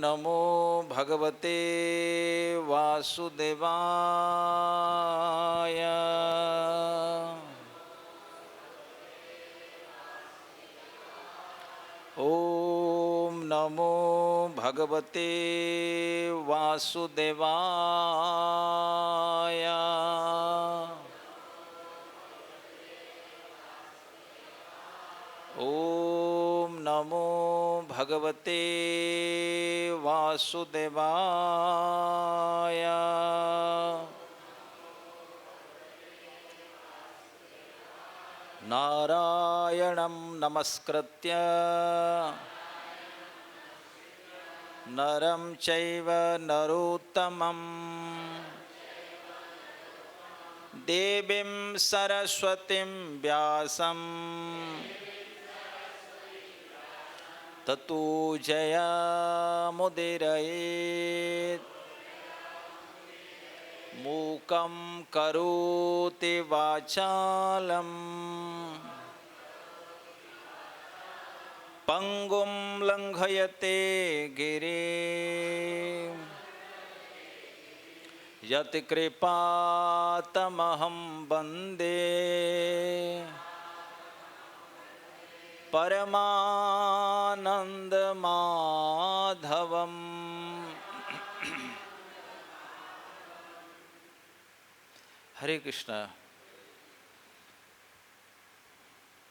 नमो भगवते वासुदेवाय। ओम नमो भगवते वासुदेवाय। ओम नमो भगवते वासुदेवाय। नारायणं नमस्कृत्य नरं चैव नरोत्तमं देवीं सरस्वतीं व्यासं ततो जयमुदीरयेत्। मूकं करोति वाचालं पंगुं लंघयते गिरिं यत्कृपातमहं वन्दे परमानन्दमाधवम्। हरे कृष्णा।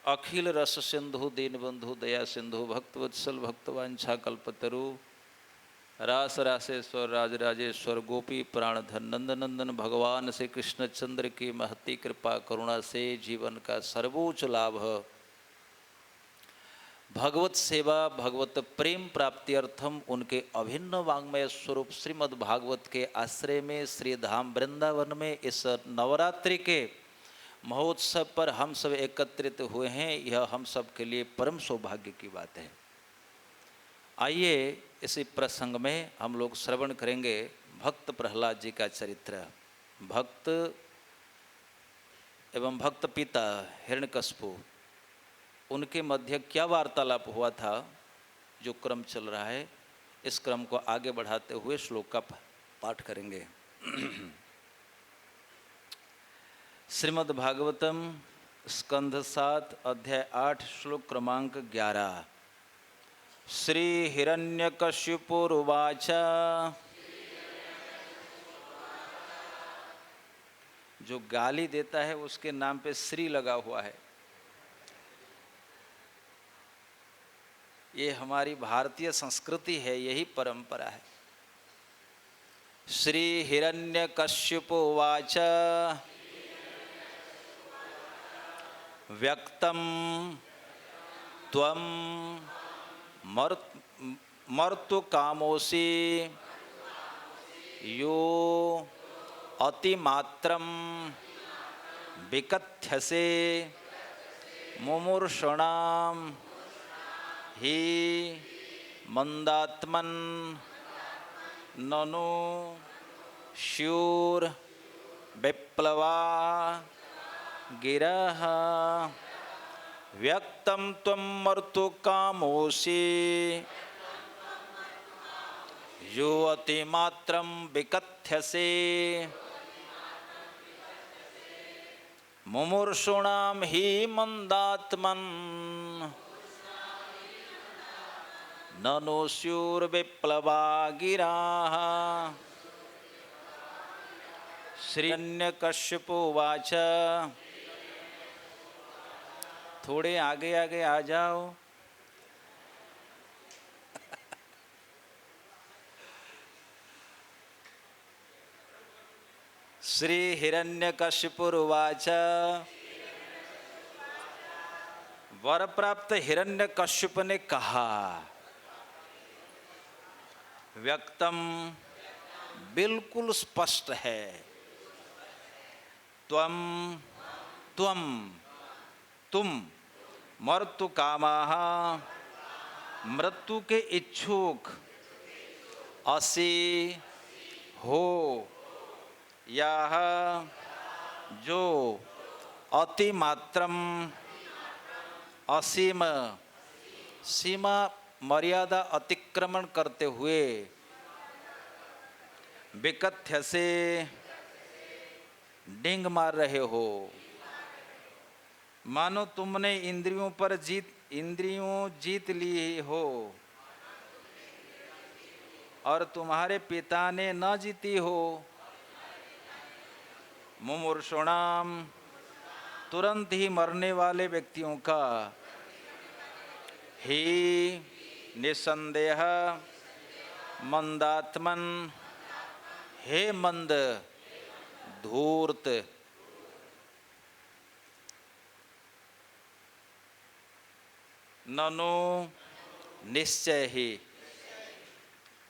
अखिल रस सिंधु दीनबंधु दया सिंधु भक्तवत्सल भक्तवांछा कल्पतरु रास रासेश्वर राजराजेश्वर गोपी प्राणधन नंदनंदन भगवान श्री कृष्णचंद्र की महती कृपा करुणा से जीवन का सर्वोच्च लाभ भगवत सेवा भगवत प्रेम प्राप्ति अर्थम उनके अभिन्न वांग्मय स्वरूप श्रीमद् भागवत के आश्रय में श्री धाम वृंदावन में इस नवरात्रि के महोत्सव पर हम सब एकत्रित हुए हैं। यह हम सब के लिए परम सौभाग्य की बात है। आइए इसी प्रसंग में हम लोग श्रवण करेंगे भक्त प्रहलाद जी का चरित्र। भक्त एवं भक्त पिता हिरण्यकश्यपु, उनके मध्य क्या वार्तालाप हुआ था, जो क्रम चल रहा है, इस क्रम को आगे बढ़ाते हुए श्लोक का पाठ करेंगे। श्रीमद् भागवतम स्कंध 7 अध्याय 8 श्लोक क्रमांक 11। श्री हिरण्यकश्यपुरुवाच। जो गाली देता है उसके नाम पे श्री लगा हुआ है। ये हमारी भारतीय संस्कृति है, यही परंपरा है। श्री हिरण्यकश्यपुवाच व्यक्तं त्वं मर्तुकामोऽसि यो अतिमात्रं विकथ्यसे मुमुर्षूणां हि मंदात्मन् ननु स्युर् विप्लवा गिरः। व्यक्तं त्वं मर्तुकामोऽसि यो अतिमात्रं विकथ्यसे मुमुर्षूणां हि मंदात्मन् ननु स्युर्विप्लवा गिराः। श्रीहिरण्यकश्यपुवाच। थोड़े आगे आगे आ जाओ। श्री हिरण्यकश्यपुरुवाच। वर प्राप्त हिरण्यकश्यप ने कहा, व्यक्तम बिल्कुल स्पष्ट है, तुम मर्तु कामाः मृत्यु के इच्छुक असि हो, यह जो अतिमात्रम असीम, सीमा मर्यादा अतिक्रमण करते हुए विकथ्य से डिंग मार रहे हो। मानो तुमने इंद्रियों जीत ली हो और तुम्हारे पिता ने न जीती हो। मुमूर्षुणाम, तुरंत ही मरने वाले व्यक्तियों का ही निसंदेह मंदात्मन, हे मंद धूर्त, ननु निश्चय ही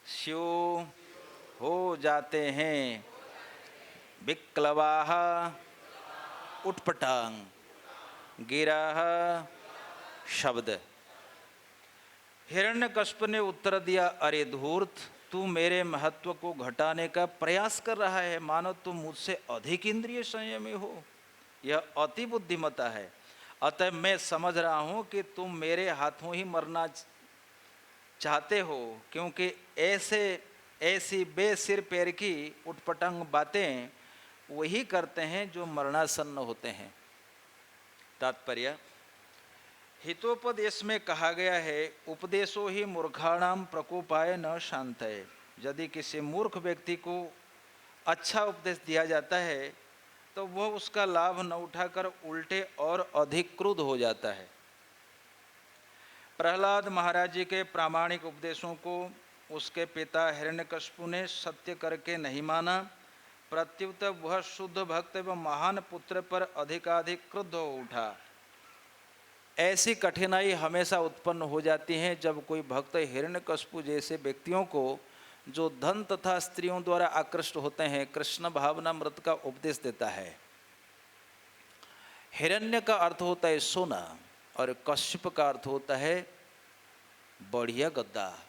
स्यु हो जाते हैं विक्लवाः उटपटांग गिराह शब्द। हिरण्यकश्यप ने उत्तर दिया, अरे धूर्त, तू मेरे महत्व को घटाने का प्रयास कर रहा है, मानो तुम मुझसे अधिक इंद्रिय संयमी हो। यह अति बुद्धिमता है। अतः मैं समझ रहा हूँ कि तुम मेरे हाथों ही मरना चाहते हो, क्योंकि ऐसी बेसिर पैर की उटपटांग बातें वही करते हैं जो मरणासन्न होते हैं। तात्पर्य, हितोपदेश में कहा गया है, उपदेशो ही मूर्खाणाम प्रकोपाय न शांतये। यदि किसी मूर्ख व्यक्ति को अच्छा उपदेश दिया जाता है तो वह उसका लाभ न उठाकर उल्टे और अधिक क्रुद्ध हो जाता है। प्रहलाद महाराज जी के प्रामाणिक उपदेशों को उसके पिता हिरण्यकश्यप ने सत्य करके नहीं माना, प्रत्युत वह शुद्ध भक्त एवं महान पुत्र पर अधिकाधिक क्रुद्ध हो उठा। ऐसी कठिनाई हमेशा उत्पन्न हो जाती है जब कोई भक्त हिरण्यकश्यप जैसे व्यक्तियों को, जो धन तथा स्त्रियों द्वारा आकृष्ट होते हैं, कृष्ण भावनामृत का उपदेश देता है। हिरण्य का अर्थ होता है सोना और कश्यप का अर्थ होता है बढ़िया गद्दा।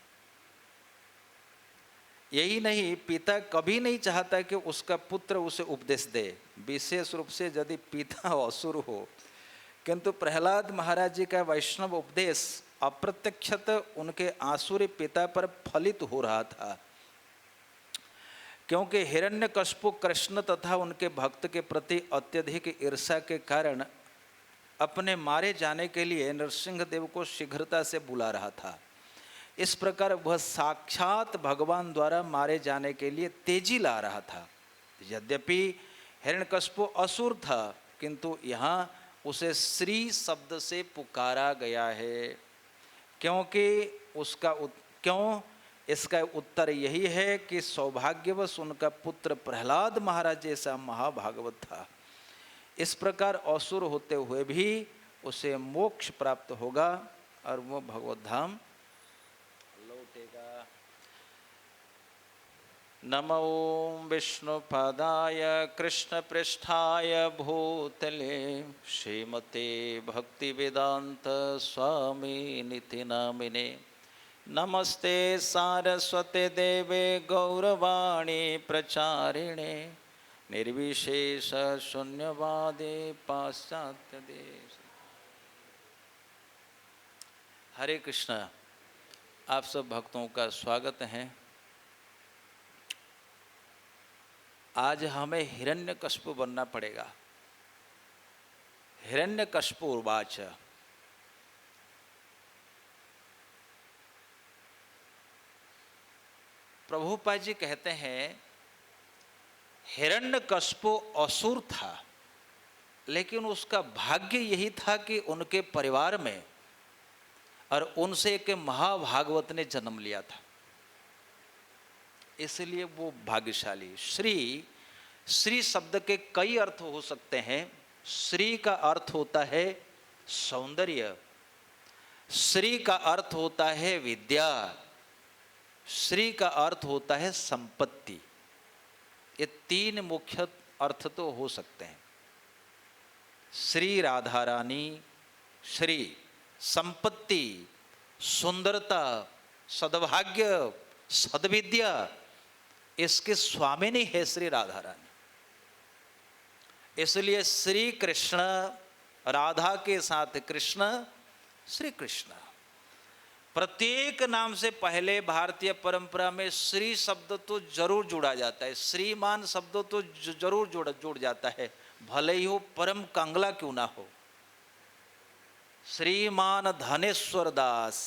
यही नहीं, पिता कभी नहीं चाहता कि उसका पुत्र उसे उपदेश दे, विशेष रूप से यदि पिता असुर हो। किंतु प्रहलाद महाराज जी का वैष्णव उपदेश अप्रत्यक्षत उनके आसुरी पिता पर फलित हो रहा था, क्योंकि हिरण्यकश्यप कृष्ण तथा उनके भक्त के प्रति अत्यधिक ईर्ष्या के कारण अपने मारे जाने के लिए नरसिंह देव को शीघ्रता से बुला रहा था। इस प्रकार वह साक्षात भगवान द्वारा मारे जाने के लिए तेजी ला रहा था। यद्यपि हिरण्यकश्यप असुर था, किंतु यहाँ उसे श्री शब्द से पुकारा गया है। क्यों इसका उत्तर यही है कि सौभाग्यवश उनका पुत्र प्रहलाद महाराज जैसा महाभागवत था। इस प्रकार असुर होते हुए भी उसे मोक्ष प्राप्त होगा और वो भगवत धाम लौटेगा। नमो विष्णुपादाय कृष्णपृष्ठाय भूतले श्रीमते भक्तिवेदांत स्वामी निति नामिने। नमस्ते सारस्वते देवे गौरवाणी प्रचारिणे निर्विशेष शून्यवादे पाश्चात्य देश। हरे कृष्ण। आप सब भक्तों का स्वागत है। आज हमें हिरण्यकश्यप बनना पड़ेगा। हिरण्यकश्यप उवाच, प्रभुपाद जी कहते हैं हिरण्यकश्यप असुर था, लेकिन उसका भाग्य यही था कि उनके परिवार में और उनसे एक महाभागवत ने जन्म लिया था, इसलिए वो भाग्यशाली। श्री शब्द के कई अर्थ हो सकते हैं। श्री का अर्थ होता है सौंदर्य, श्री का अर्थ होता है विद्या, श्री का अर्थ होता है संपत्ति। ये तीन मुख्य अर्थ तो हो सकते हैं। श्री राधा रानी, श्री संपत्ति, सुंदरता, सद्भाग्य, सद्विद्या, इसके स्वामिनी है श्री राधा रानी। इसलिए श्री कृष्ण, राधा के साथ कृष्ण, श्री कृष्ण। प्रत्येक नाम से पहले भारतीय परंपरा में श्री शब्द तो जरूर जुड़ा जाता है, श्रीमान शब्द तो जरूर जुड़ जाता है, भले ही हो परम कंगला क्यों ना हो। श्रीमान धनेश्वर दास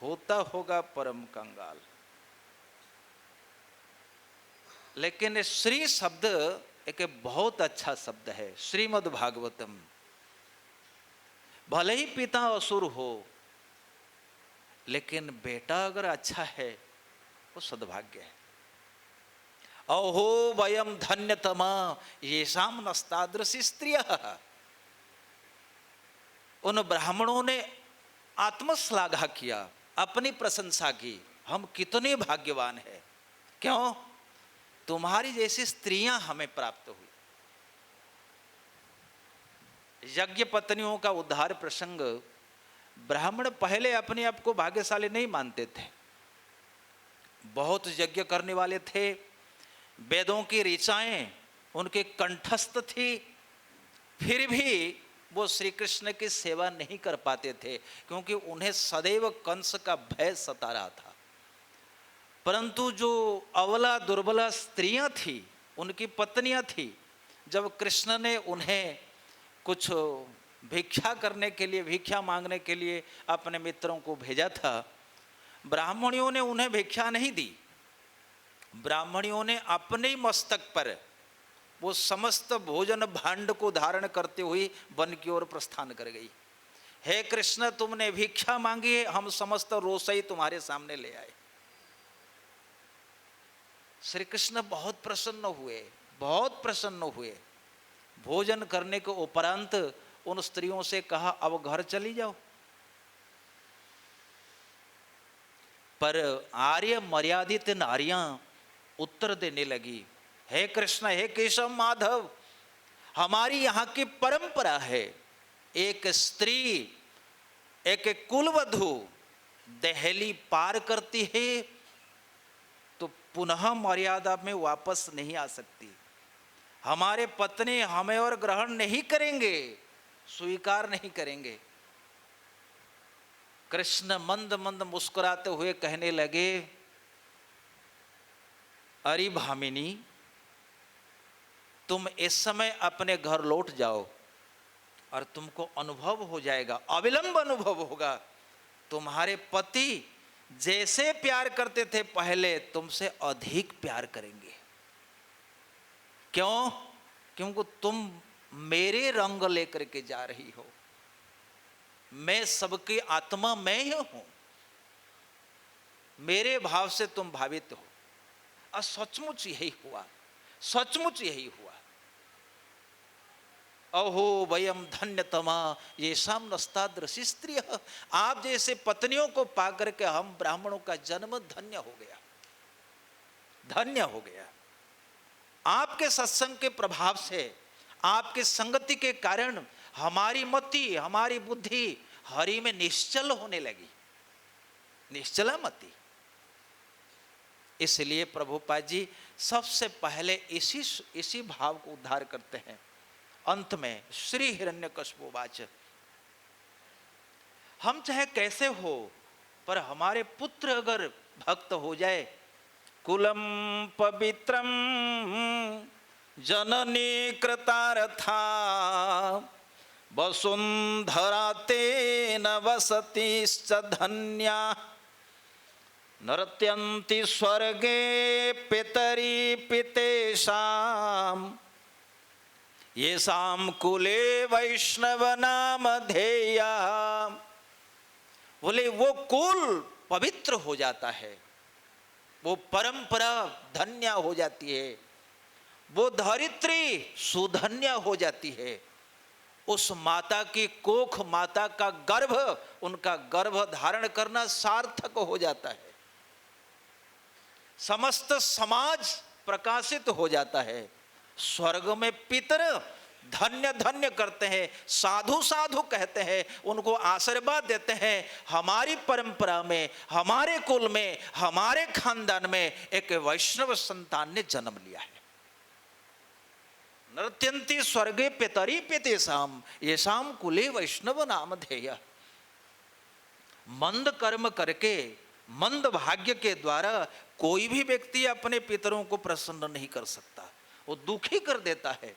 होता होगा परम कंगाल, लेकिन श्री शब्द एक बहुत अच्छा शब्द है। श्रीमद् भागवतम, भले ही पिता असुर हो लेकिन बेटा अगर अच्छा है वो सद्भाग्य है। अहो वयम धन्यतमा येषाम नस्तादृशी स्त्रियः। उन ब्राह्मणों ने आत्मश्लाघा किया, अपनी प्रशंसा की, हम कितने भाग्यवान हैं। क्यों? तुम्हारी जैसी स्त्रियां हमें प्राप्त हुई। यज्ञ पत्नियों का उद्धार प्रसंग, ब्राह्मण पहले अपने आप को भाग्यशाली नहीं मानते थे, बहुत यज्ञ करने वाले थे, वेदों की ऋचाएं उनके कंठस्थ थी, फिर भी वो श्री कृष्ण की सेवा नहीं कर पाते थे क्योंकि उन्हें सदैव कंस का भय सता रहा था। परंतु जो अबला दुर्बला स्त्रियां थी, उनकी पत्नियां थी, जब कृष्ण ने उन्हें कुछ भिक्षा करने के लिए, भिक्षा मांगने के लिए अपने मित्रों को भेजा था, ब्राह्मणियों ने उन्हें भिक्षा नहीं दी। ब्राह्मणियों ने अपने मस्तक पर वो समस्त भोजन भांड को धारण करते हुए वन की ओर प्रस्थान कर गई। हे कृष्ण, तुमने भिक्षा मांगी है, हम समस्त रोसई तुम्हारे सामने ले आए। श्री कृष्ण बहुत प्रसन्न हुए, बहुत प्रसन्न हुए। भोजन करने के उपरांत उन स्त्रियों से कहा, अब घर चली जाओ। पर आर्य मर्यादित नारियां उत्तर देने लगी, हे कृष्ण, हे केशव माधव, हमारी यहाँ की परंपरा है, एक स्त्री, एक कुलवधू दहली पार करती है तो पुनः मर्यादा में वापस नहीं आ सकती। हमारे पत्नी हमें और ग्रहण नहीं करेंगे, स्वीकार नहीं करेंगे। कृष्ण मंद मंद मुस्कुराते हुए कहने लगे, अरे भामिनी, तुम इस समय अपने घर लौट जाओ और तुमको अनुभव हो जाएगा, अविलंब अनुभव होगा, तुम्हारे पति जैसे प्यार करते थे पहले, तुमसे अधिक प्यार करेंगे। क्यों? क्योंकि तुम मेरे रंग लेकर के जा रही हो, मैं सबकी आत्मा मैं ही हूं, मेरे भाव से तुम भावित हो। और सचमुच यही हुआ, सचमुच यही हुआ। अहो वयम धन्यतमा येषाम नस्तादृशी स्त्रियः। आप जैसे पत्नियों को पाकर के हम ब्राह्मणों का जन्म धन्य हो गया, धन्य हो गया। आपके सत्संग के प्रभाव से, आपके संगति के कारण हमारी मति, हमारी बुद्धि हरि में निश्चल होने लगी, निश्चला मति। इसलिए प्रभुपाद जी सबसे पहले इसी भाव को उद्धार करते हैं। अंत में श्री हिरण्यकश्यप वाच, हम चाहे कैसे हो पर हमारे पुत्र अगर भक्त हो जाए, कुलम पवित्रम जननी कृतार्था वसुंधरा तेन वसतिश्च धन्या नर्त्यन्ति स्वर्गे पितरी पितेषाम् येषां कुले वैष्णव नाम धेया। बोले वो कुल पवित्र हो जाता है, वो परंपरा धन्य हो जाती है, वो धरित्री सुधन्य हो जाती है। उस माता की कोख, माता का गर्भ, उनका गर्भ धारण करना सार्थक हो जाता है। समस्त समाज प्रकाशित हो जाता है। स्वर्ग में पितर धन्य धन्य करते हैं, साधु साधु कहते हैं, उनको आशीर्वाद देते हैं। हमारी परंपरा में, हमारे कुल में, हमारे खानदान में एक वैष्णव संतान ने जन्म लिया है। नृत्यंती स्वर्गे पितरी पितेषाम येषाम कुले वैष्णव नाम धेय। मंद कर्म करके, मंद भाग्य के द्वारा कोई भी व्यक्ति अपने पितरों को प्रसन्न नहीं कर सकता, वो दुखी कर देता है।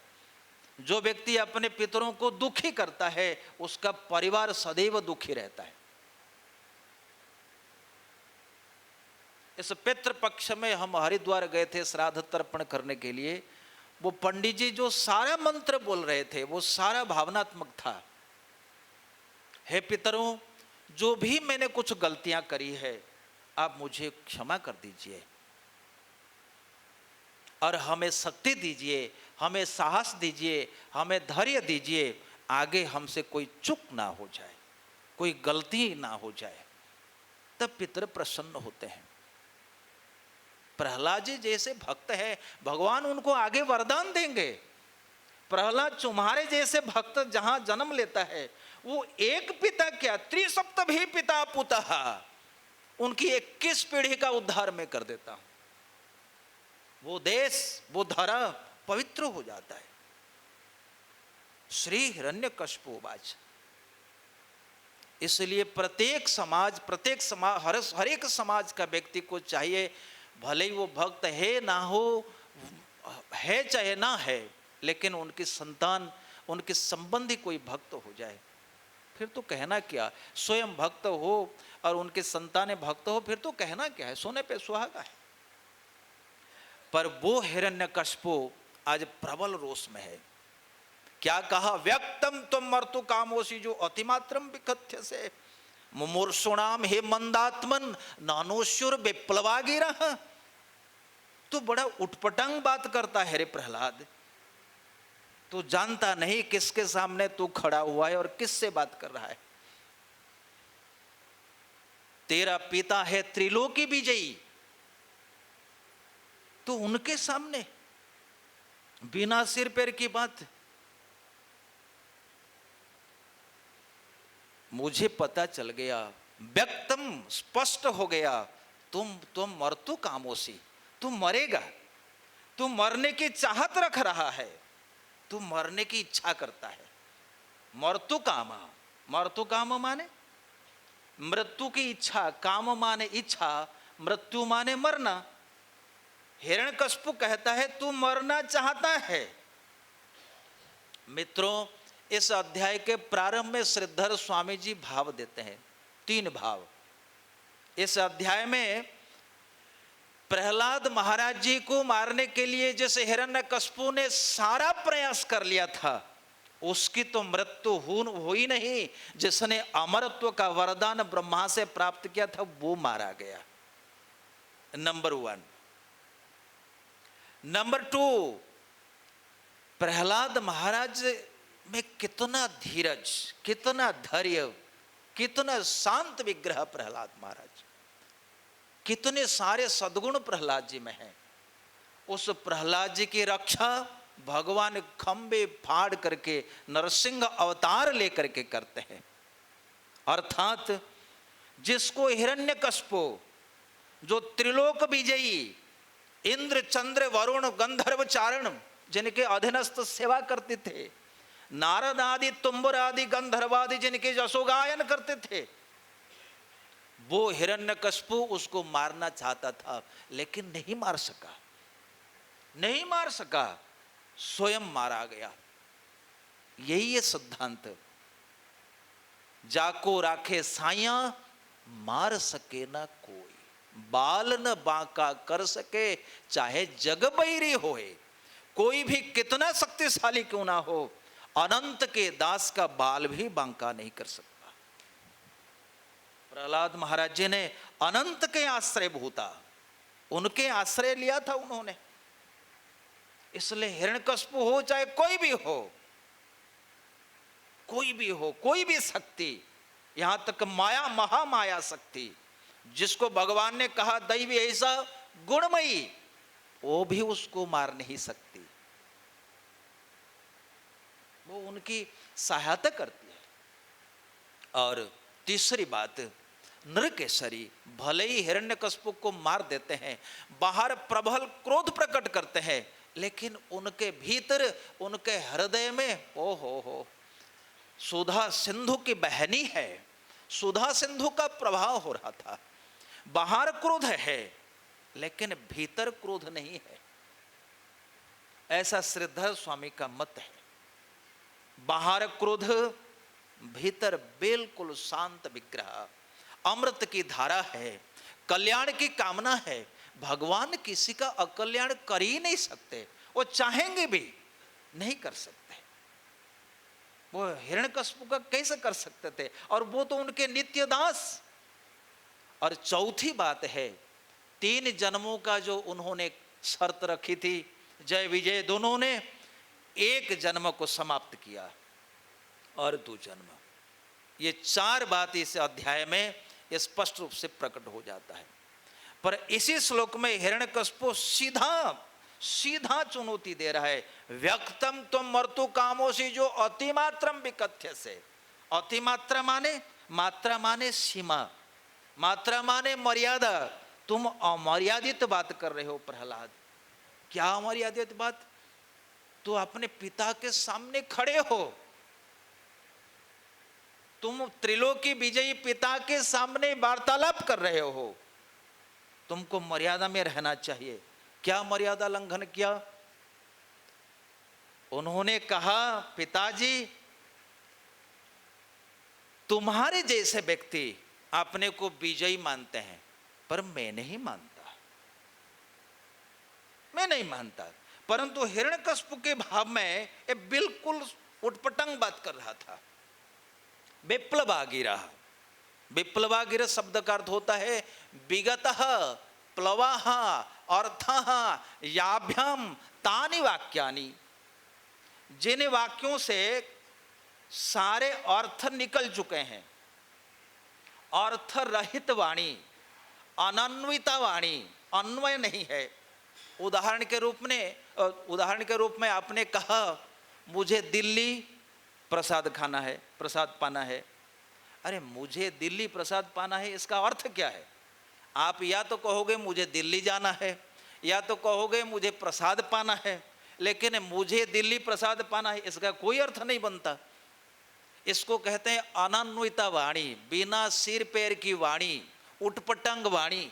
जो व्यक्ति अपने पितरों को दुखी करता है उसका परिवार सदैव दुखी रहता है। इस पितृ पक्ष में हम हरिद्वार गए थे श्राद्ध तर्पण करने के लिए। वो पंडित जी जो सारा मंत्र बोल रहे थे वो सारा भावनात्मक था। हे पितरों, जो भी मैंने कुछ गलतियां करी है आप मुझे क्षमा कर दीजिए और हमें शक्ति दीजिए, हमें साहस दीजिए, हमें धैर्य दीजिए, आगे हमसे कोई चूक ना हो जाए, कोई गलती ना हो जाए। तब पितर प्रसन्न होते हैं। प्रहलाद जी जैसे भक्त है, भगवान उनको आगे वरदान देंगे। प्रहलाद तुम्हारे जैसे भक्त जहां जन्म लेता है वो एक पिता क्या त्रिसप्तभी पिता पुतः, उनकी 21 पीढ़ी का उद्धार मैं कर देता हूं। वो देश, वो धरा पवित्र हो जाता है। श्री हिरण्यकशिपुवाच। इसलिए प्रत्येक समाज हर एक समाज का व्यक्ति को चाहिए, भले ही वो भक्त है ना हो, है चाहे ना है, लेकिन उनकी संतान, उनके संबंधी कोई भक्त हो जाए, फिर तो कहना क्या। स्वयं भक्त हो और उनके संतानें भक्त हो, फिर तो कहना क्या है, सोने पे सुहागा है। पर वो हिरण्यकशिपु आज प्रबल रोष में है। क्या कहा, व्यक्तम तुम मर्तु कामोसी जो अतिमात्रम विकथ्य से मुमूर्षुणाम हे मंदात्मन नानोश्वर विप्लवागिरः। तू बड़ा उटपटांग बात करता है रे प्रहलाद, तू जानता नहीं किसके सामने तू खड़ा हुआ है और किससे बात कर रहा है। तेरा पिता है त्रिलोकी विजयी, तो उनके सामने बिना सिर पैर की बात। मुझे पता चल गया, व्यक्तम स्पष्ट हो गया, तुम मर्तु कामोसी, तुम मरेगा, तुम मरने की चाहत रख रहा है, तुम मरने की इच्छा करता है। मर्तु काम माने मृत्यु की इच्छा, काम माने इच्छा, मृत्यु माने मरना। हिरण्यकशिपु कहता है तू मरना चाहता है। मित्रों, इस अध्याय के प्रारंभ में श्रीधर स्वामी जी भाव देते हैं, 3 भाव। इस अध्याय में प्रहलाद महाराज जी को मारने के लिए जैसे हिरण्यकशिपु ने सारा प्रयास कर लिया था, उसकी तो मृत्यु हुई नहीं। जिसने अमरत्व का वरदान ब्रह्मा से प्राप्त किया था वो मारा गया, नंबर 1। नंबर 2, प्रहलाद महाराज में कितना धीरज, कितना धैर्य, कितना शांत विग्रह प्रहलाद महाराज, कितने सारे सद्गुण प्रहलाद जी में हैं। उस प्रहलाद जी की रक्षा भगवान खंबे फाड़ करके नरसिंह अवतार लेकर के करते हैं। अर्थात जिसको हिरण्यकशिपु, जो त्रिलोक विजयी इंद्र चंद्र वरुण गंधर्व चारण जिनके अधीनस्थ सेवा करते थे, नारद आदि तुम्बर आदि गंधर्वादि जिनके यशोगायन करते थे, वो हिरण्यकशिपु उसको मारना चाहता था लेकिन नहीं मार सका, नहीं मार सका, स्वयं मारा गया। यही है सिद्धांत, जाको राखे साया मार सके ना कोई, बाल न बांका कर सके चाहे जग बैरी होए। कोई भी कितना शक्तिशाली क्यों ना हो, अनंत के दास का बाल भी बांका नहीं कर सकता। प्रहलाद महाराज जी ने अनंत के आश्रय भूता, उनके आश्रय लिया था उन्होंने। इसलिए हिरण्यकशिपु हो चाहे कोई भी हो, कोई भी हो, कोई भी शक्ति, यहां तक माया, महामाया शक्ति जिसको भगवान ने कहा दैवी ऐसा गुणमयी, वो भी उसको मार नहीं सकती, वो उनकी सहायता करती है। और तीसरी बात, नृकेसरी भले ही हिरण्यकशिपु को मार देते हैं, बाहर प्रबल क्रोध प्रकट करते हैं, लेकिन उनके भीतर, उनके हृदय में ओ हो सुधा सिंधु की बहनी है, सुधा सिंधु का प्रभाव हो रहा था। बाहर क्रोध है लेकिन भीतर क्रोध नहीं है, ऐसा श्रीधर स्वामी का मत है। बाहर क्रोध, भीतर बिल्कुल शांत विग्रह, अमृत की धारा है, कल्याण की कामना है। भगवान किसी का अकल्याण कर ही नहीं सकते, वो चाहेंगे भी नहीं कर सकते। वो हिरण्यकश्यप का कैसे कर सकते थे, और वो तो उनके नित्य दास। और चौथी बात है, 3 जन्मों का जो उन्होंने शर्त रखी थी, जय विजय दोनों ने, 1 जन्म को समाप्त किया और 2 जन्म। ये 4 बात इस अध्याय में स्पष्ट रूप से प्रकट हो जाता है। पर इसी श्लोक में हिरण्यकश्यप सीधा चुनौती दे रहा है, व्यक्तम तुम मर्तु कामोसी जो अतिमात्रम विकथ्य से। अतिमात्रा माने, मात्रा माने सीमा, मात्रा माने मर्यादा। तुम अमर्यादित बात कर रहे हो प्रहलाद। क्या अमर्यादित बात? तो अपने पिता के सामने खड़े हो, तुम त्रिलोकी विजयी पिता के सामने वार्तालाप कर रहे हो, तुमको मर्यादा में रहना चाहिए। क्या मर्यादा लंघन किया? उन्होंने कहा, पिताजी तुम्हारे जैसे व्यक्ति अपने को विजयी मानते हैं, पर मैं नहीं मानता, मैं नहीं मानता। परंतु हिरण्यकश्यप के भाव में ये बिल्कुल उटपटांग बात कर रहा था। विप्लवागिरा, विप्लवागिरा शब्द का अर्थ होता है विगतः प्लवाः अर्थः याभ्याम तानि वाक्यानि। जिन वाक्यों से सारे अर्थ निकल चुके हैं, अर्थ रहित वाणी, अनन्विता वाणी, अन्वय नहीं है। उदाहरण के रूप में आपने कहा, मुझे दिल्ली प्रसाद खाना है, प्रसाद पाना है। अरे मुझे दिल्ली प्रसाद पाना है, इसका अर्थ क्या है? आप या तो कहोगे मुझे दिल्ली जाना है, या तो कहोगे मुझे प्रसाद पाना है, लेकिन मुझे दिल्ली प्रसाद पाना है इसका कोई अर्थ नहीं बनता। इसको कहते हैं अनन्विता वाणी, बिना सिर पैर की वाणी, उटपटांग वाणी।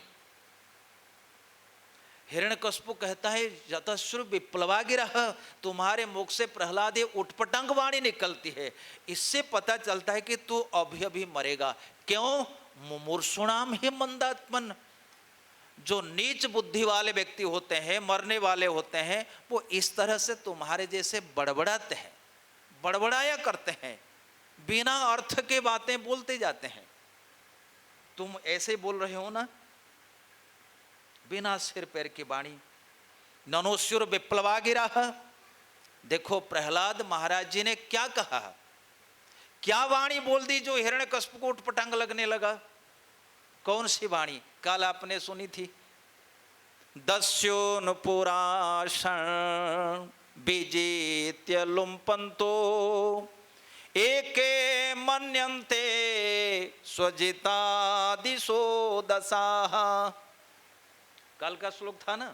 हिरण्यकश्यप कहता है यतश्रु विप्लवागिरः, तुम्हारे मुख से प्रहलाद ये उटपटांग वाणी निकलती है, इससे पता चलता है कि तू अभी अभी मरेगा। क्यों? मुमूर्षुणाम ही मंदात्मन। जो नीच बुद्धि वाले व्यक्ति होते हैं, मरने वाले होते हैं, वो इस तरह से तुम्हारे जैसे बड़बड़ाते हैं, बड़बड़ाया करते हैं, बिना अर्थ के बातें बोलते जाते हैं। तुम ऐसे बोल रहे हो ना, बिना सिर पैर की वाणी। ननोस्युर विप्लवागिरः। देखो प्रहलाद महाराज जी ने क्या कहा, क्या वाणी बोल दी जो हिरण्यकश्यप को उटपटांग लगने लगा। कौन सी वाणी? कल आपने सुनी थी, दस्योन पुराशन विजित्य लुम्पन्तो एके मन्यन्ते स्वजितादिशो दशाः। कल का श्लोक था ना,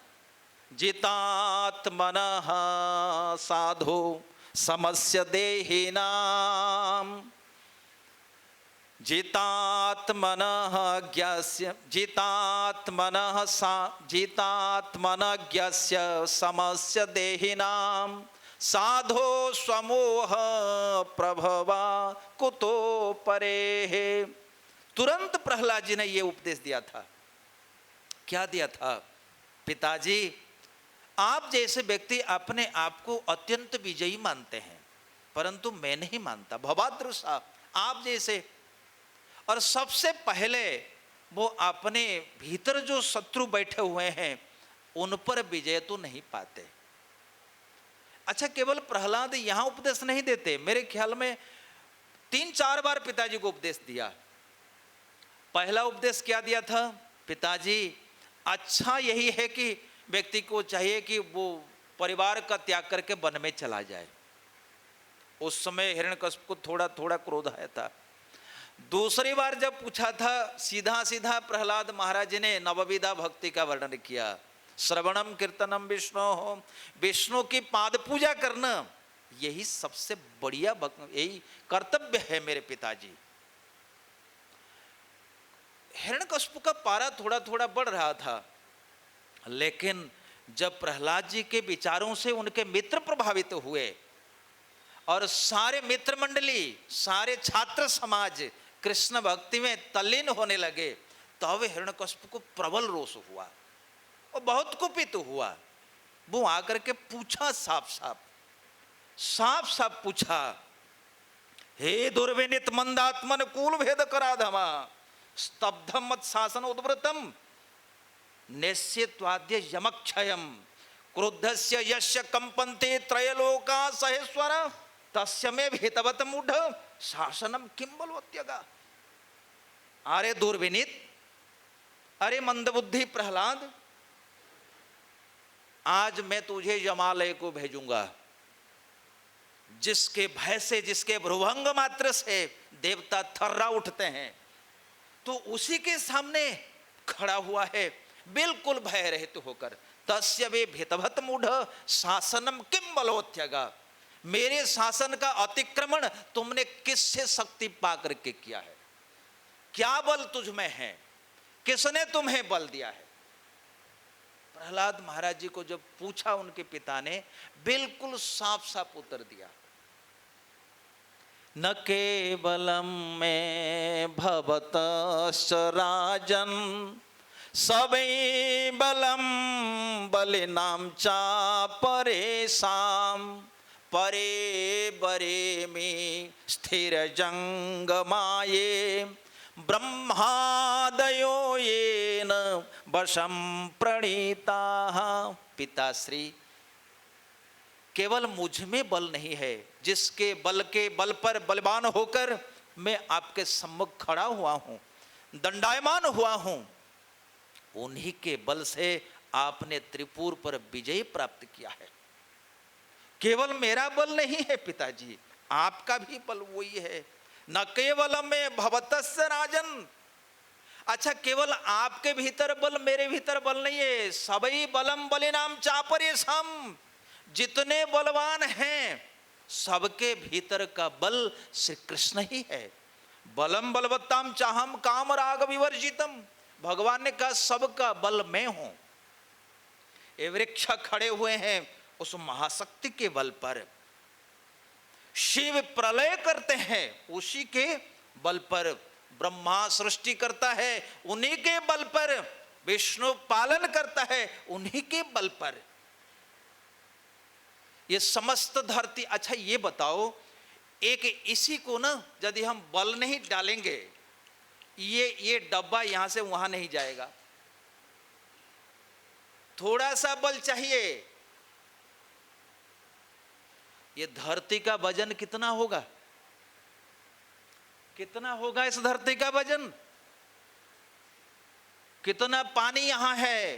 जितात्मनः साधु समस्य देहिनाम, जितात्मनः ज्ञस्य, जितात्मनः जितात्मनज्ञस्य समस्य देहिनाम साधो स्वमोह प्रभवा कुतो परेः। तुरंत प्रहलाद जी ने यह उपदेश दिया था। क्या दिया था? पिताजी आप जैसे व्यक्ति अपने आप को अत्यंत विजयी मानते हैं, परंतु मैं नहीं मानता। भवादृशा, आप जैसे। और सबसे पहले वो अपने भीतर जो शत्रु बैठे हुए हैं उन पर विजय तो नहीं पाते। अच्छा, केवल प्रहलाद यहां उपदेश नहीं देते, मेरे ख्याल में 3-4 बार पिताजी को उपदेश दिया। पहला उपदेश क्या दिया था? पिताजी अच्छा यही है कि व्यक्ति को चाहिए कि वो परिवार का त्याग करके वन में चला जाए। उस समय हिरण्यकश्यप को थोड़ा थोड़ा क्रोध आया था। दूसरी बार जब पूछा था, सीधा सीधा प्रहलाद महाराज ने नवविधा भक्ति का वर्णन किया। श्रवणम कीर्तनम विष्णु, विष्णु की पाद पूजा करना यही सबसे बढ़िया यही कर्तव्य है मेरे पिताजी। हिरण्यकशिपु का पारा थोड़ा थोड़ा बढ़ रहा था, लेकिन जब प्रहलाद जी के विचारों से उनके मित्र प्रभावित हुए और सारे मित्र मंडली, सारे छात्र समाज कृष्ण भक्ति में तल्लीन होने लगे, तब हिरण्यकशिपु को प्रबल रोष हुआ और बहुत कुपित हुआ। वो आकर के पूछा, साफ साफ पूछा, हे दुर्विनीत मंदात्मन कूल भेद कराधमा स्तब्धम मत शासन उद्वृतम नेस्यत्वाद्य यमक्षयम क्रुद्धस्य यस्य कंपन्ते त्रयलोका सहेश्वर तस्य मे भेतवत मूढ़ शासनम किम बलवत्यगा। अरे दुर्विनीत, अरे मंदबुद्धि प्रहलाद, आज मैं तुझे यमालय को भेजूंगा, जिसके भय से, जिसके भ्रुभंग मात्र से देवता थर्रा उठते हैं, तो उसी के सामने खड़ा हुआ है बिल्कुल भय रहित होकर। तस्य वे भेतभत मूढ़ शासनम किम बलोत्यगा, मेरे शासन का अतिक्रमण तुमने किससे शक्ति पा करके किया है? क्या बल तुझ में है? किसने तुम्हें बल दिया है? प्रहलाद महाराज जी को जब पूछा उनके पिता ने, बिल्कुल साफ साफ उत्तर दिया, न केवलम में भवतश्च राजन सबै बलम बलिनाम चा परेशाम परे बरे में स्थिर जंगमाये ब्रह्मादयो येन वशम प्रणीता। पिताश्री, केवल मुझ में बल नहीं है, जिसके बल के बल पर बलवान होकर मैं आपके सम्मुख खड़ा हुआ हूं, दंडायमान हुआ हूं, उन्हीं के बल से आपने त्रिपुर पर विजय प्राप्त किया है। केवल मेरा बल नहीं है पिताजी, आपका भी बल वही है। न केवल में भवतस्य राजन, अच्छा केवल आपके भीतर बल, मेरे भीतर बल नहीं है, सबई बलम बलिनाम चापरेशम, जितने बलवान हैं सबके भीतर का बल श्री कृष्ण ही है। बलम बलवत्ताम चाहम काम राग विवर्जितम, भगवान ने कहा सबका बल मैं हूं। ये वृक्ष खड़े हुए हैं उस महाशक्ति के बल पर, शिव प्रलय करते हैं उसी के बल पर, ब्रह्मा सृष्टि करता है उन्हीं के बल पर, विष्णु पालन करता है उन्हीं के बल पर। ये समस्त धरती, अच्छा ये बताओ, एक इसी को ना यदि हम बल नहीं डालेंगे, ये डब्बा यहां से वहां नहीं जाएगा, थोड़ा सा बल चाहिए। ये धरती का वजन कितना होगा? कितना होगा इस धरती का वजन? कितना पानी यहां है,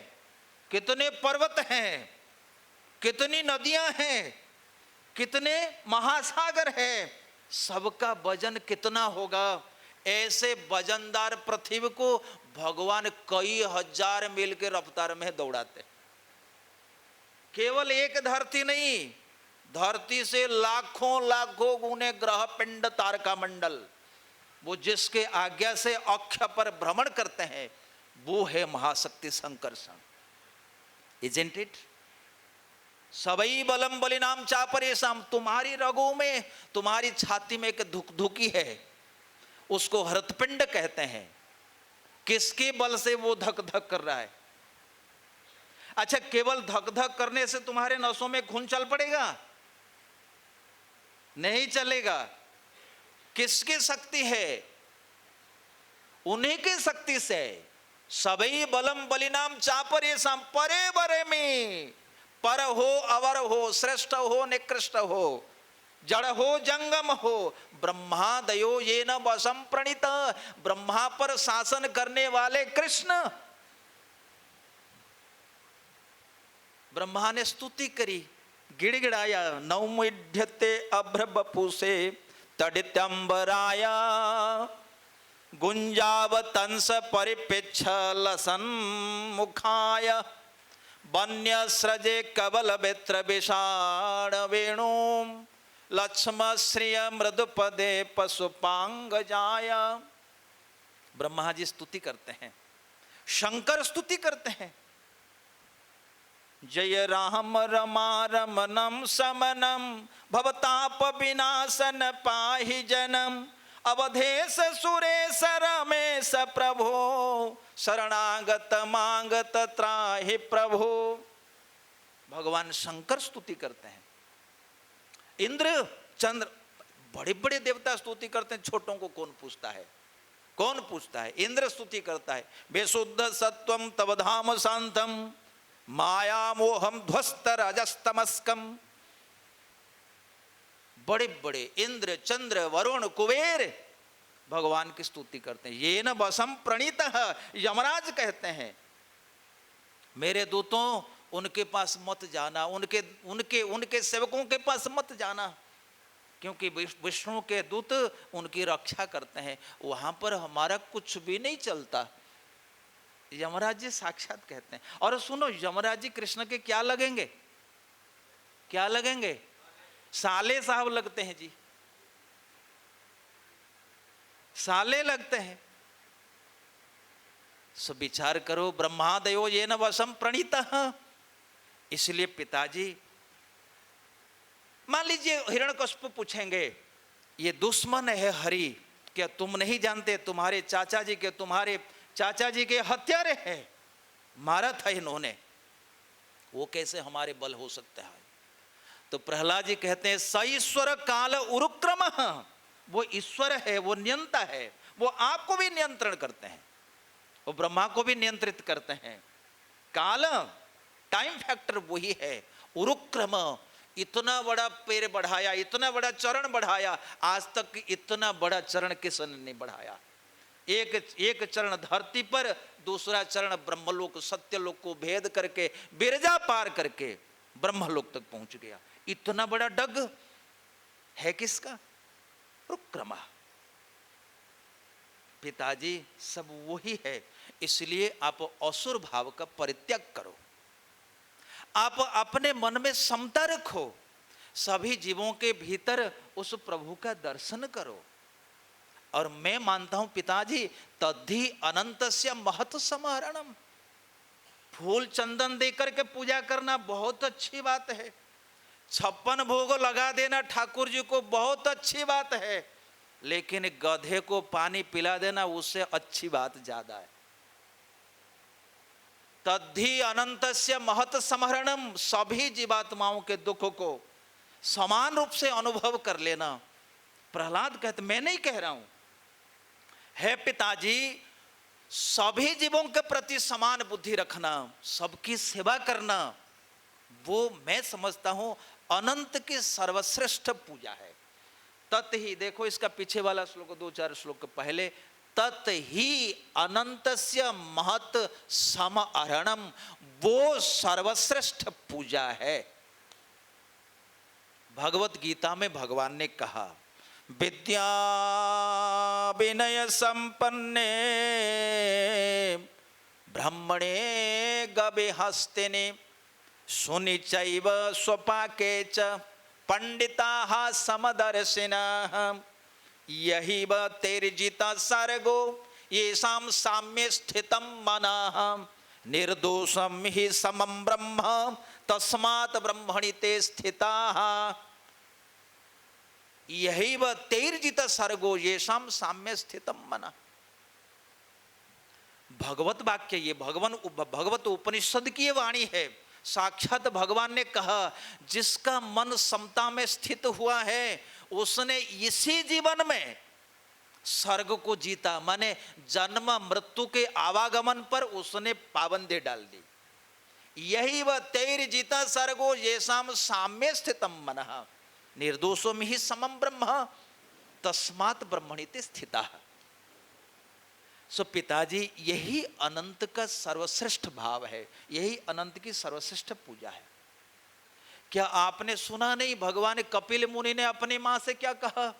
कितने पर्वत हैं, कितनी नदियां हैं, कितने महासागर हैं, सबका वजन कितना होगा? ऐसे वजनदार पृथ्वी को भगवान कई हजार मील के रफ्तार में दौड़ाते। केवल एक धरती नहीं, धरती से लाखों लाखों गुने ग्रह पिंड तारका मंडल, वो जिसके आज्ञा से अक्ष पर भ्रमण करते हैं, वो है महाशक्ति संकर्षण। Isn't it? सबई बलम बलिनाम चापरेशम, तुम्हारी रगों में, तुम्हारी छाती में एक धुकधुकी है, उसको हृत्पिंड कहते हैं। किसके बल से वो धक धक कर रहा है? अच्छा केवल धक धक करने से तुम्हारे नसों में खून चल पड़ेगा? नहीं चलेगा। किसकी शक्ति है? उन्हीं की शक्ति से। सबई बलम बलिनाम चापरेशम परे बरे में, पर हो अवर हो, श्रेष्ठ हो निकृष्ट हो, जड़ हो जंगम हो, ब्रह्मादयो ये न वशम प्रणीत, ब्रह्मा पर शासन करने वाले कृष्ण। ब्रह्मा ने स्तुति करी, गिड़गिड़ाया, नौमुढ़्यते अभ्र बपुसे तडित्यंबराया गुंजावतंस परिपेक्ष लसन मुखाय वन्य स्रजे कबल बेत्र विषाण वेणु लक्ष्म श्रिय मृदुपदे पशुपांग जाय। ब्रह्मा जी स्तुति करते हैं, शंकर स्तुति करते हैं। जय राम रमा रमनम समनम भवताप विनाशन पाहि जनम अवधेश सुरेश रमेश प्रभो शरणागत मांगत त्राहि प्रभो। भगवान शंकर स्तुति करते हैं। इंद्र चंद्र बड़े बड़े देवता स्तुति करते हैं, छोटों को कौन पूछता है, कौन पूछता है। इंद्र स्तुति करता है, बेशुद्ध सत्वम तव धाम शांतम माया मोहम ध्वस्त रजस्तमस्कम। बड़े बड़े इंद्र चंद्र वरुण कुबेर भगवान की स्तुति करते हैं। ये न वसम प्रणीतः, यमराज कहते हैं मेरे दूतों उनके पास मत जाना, उनके उनके उनके सेवकों के पास मत जाना, क्योंकि विष्णु के दूत उनकी रक्षा करते हैं, वहां पर हमारा कुछ भी नहीं चलता। यमराज जी साक्षात कहते हैं। और सुनो, यमराज जी कृष्ण के क्या लगेंगे, क्या लगेंगे, साले साहब लगते हैं जी, साले लगते हैं। सो विचार करो, ब्रह्मादयो ये न वशम प्रणीतः। इसलिए पिताजी, मान लीजिए हिरण्यकश्यप पूछेंगे ये दुश्मन है हरि, क्या तुम नहीं जानते तुम्हारे चाचा जी के हत्यारे हैं, मारा था इन्होंने, वो कैसे हमारे बल हो सकता है। तो प्रहलाद जी कहते हैं स ईश्वर काल उरुक्रम, वो ईश्वर है, वो नियंता है, वो आपको भी नियंत्रण करते हैं, वो ब्रह्मा को भी नियंत्रित करते हैं। काल टाइम फैक्टर वही है। उरुक्रम, इतना बड़ा पैर बढ़ाया, इतना बड़ा चरण बढ़ाया, आज तक इतना बड़ा चरण किसने नहीं बढ़ाया। एक चरण धरती पर, दूसरा चरण ब्रह्मलोक सत्यलोक को भेद करके बिरजा पार करके ब्रह्मलोक तक पहुंच गया। इतना बड़ा डग है किसका, रुक्रमा। पिताजी सब वही है। इसलिए आप असुर भाव का परित्याग करो, आप अपने मन में समता रखो, सभी जीवों के भीतर उस प्रभु का दर्शन करो। और मैं मानता हूं पिताजी, तद्धि अनंतस्य महत समाहरणम। फूल चंदन देकर के पूजा करना बहुत अच्छी बात है, 56 भोग लगा देना ठाकुर जी को बहुत अच्छी बात है, लेकिन गधे को पानी पिला देना उससे अच्छी बात ज्यादा है। तद्धि अनंतस्य महत समहरणम, सभी जीवात्माओं के दुख को समान रूप से अनुभव कर लेना। प्रहलाद कहते, मैं नहीं कह रहा हूं, है पिताजी, सभी जीवों के प्रति समान बुद्धि रखना, सबकी सेवा करना, वो मैं समझता हूं अनंत की सर्वश्रेष्ठ पूजा है। तत् ही, देखो इसका पीछे वाला श्लोक 2-4 श्लोक पहले, तत् ही अनंतस्य महत समहरणम, वो सर्वश्रेष्ठ पूजा है। भगवत गीता में भगवान ने कहा, विद्या विनय संपन्ने ब्रह्मणे गविहस्तिने सुनिचैव स्वपाके च पंडिताः समदर्शिनः यही व तेर्जिता सर्गो येषां साम्ये स्थितं मनः निर्दोषं हि समं ब्रह्म तस्मात् ब्रह्मणि ते स्थिताः यही व तेर्जित सर्गो येषां साम्य स्थितम मनः। भगवत वाक्य, ये भगवत उपनिषद की वाणी है। साक्षात भगवान ने कहा, जिसका मन समता में स्थित हुआ है उसने इसी जीवन में स्वर्ग को जीता, माने जन्म मृत्यु के आवागमन पर उसने पाबंदी डाल दी। यही वह तेर्जिता सर्गो येषां साम्ये स्थितम मनः निर्दोषो में ही समम ब्रह्म तस्मात् ब्रह्मणि ते स्थिता। सो पिताजी, यही अनंत का सर्वश्रेष्ठ भाव है, यही अनंत की सर्वश्रेष्ठ पूजा है। क्या आपने सुना नहीं, भगवान कपिल मुनि ने अपनी मां से क्या कहा?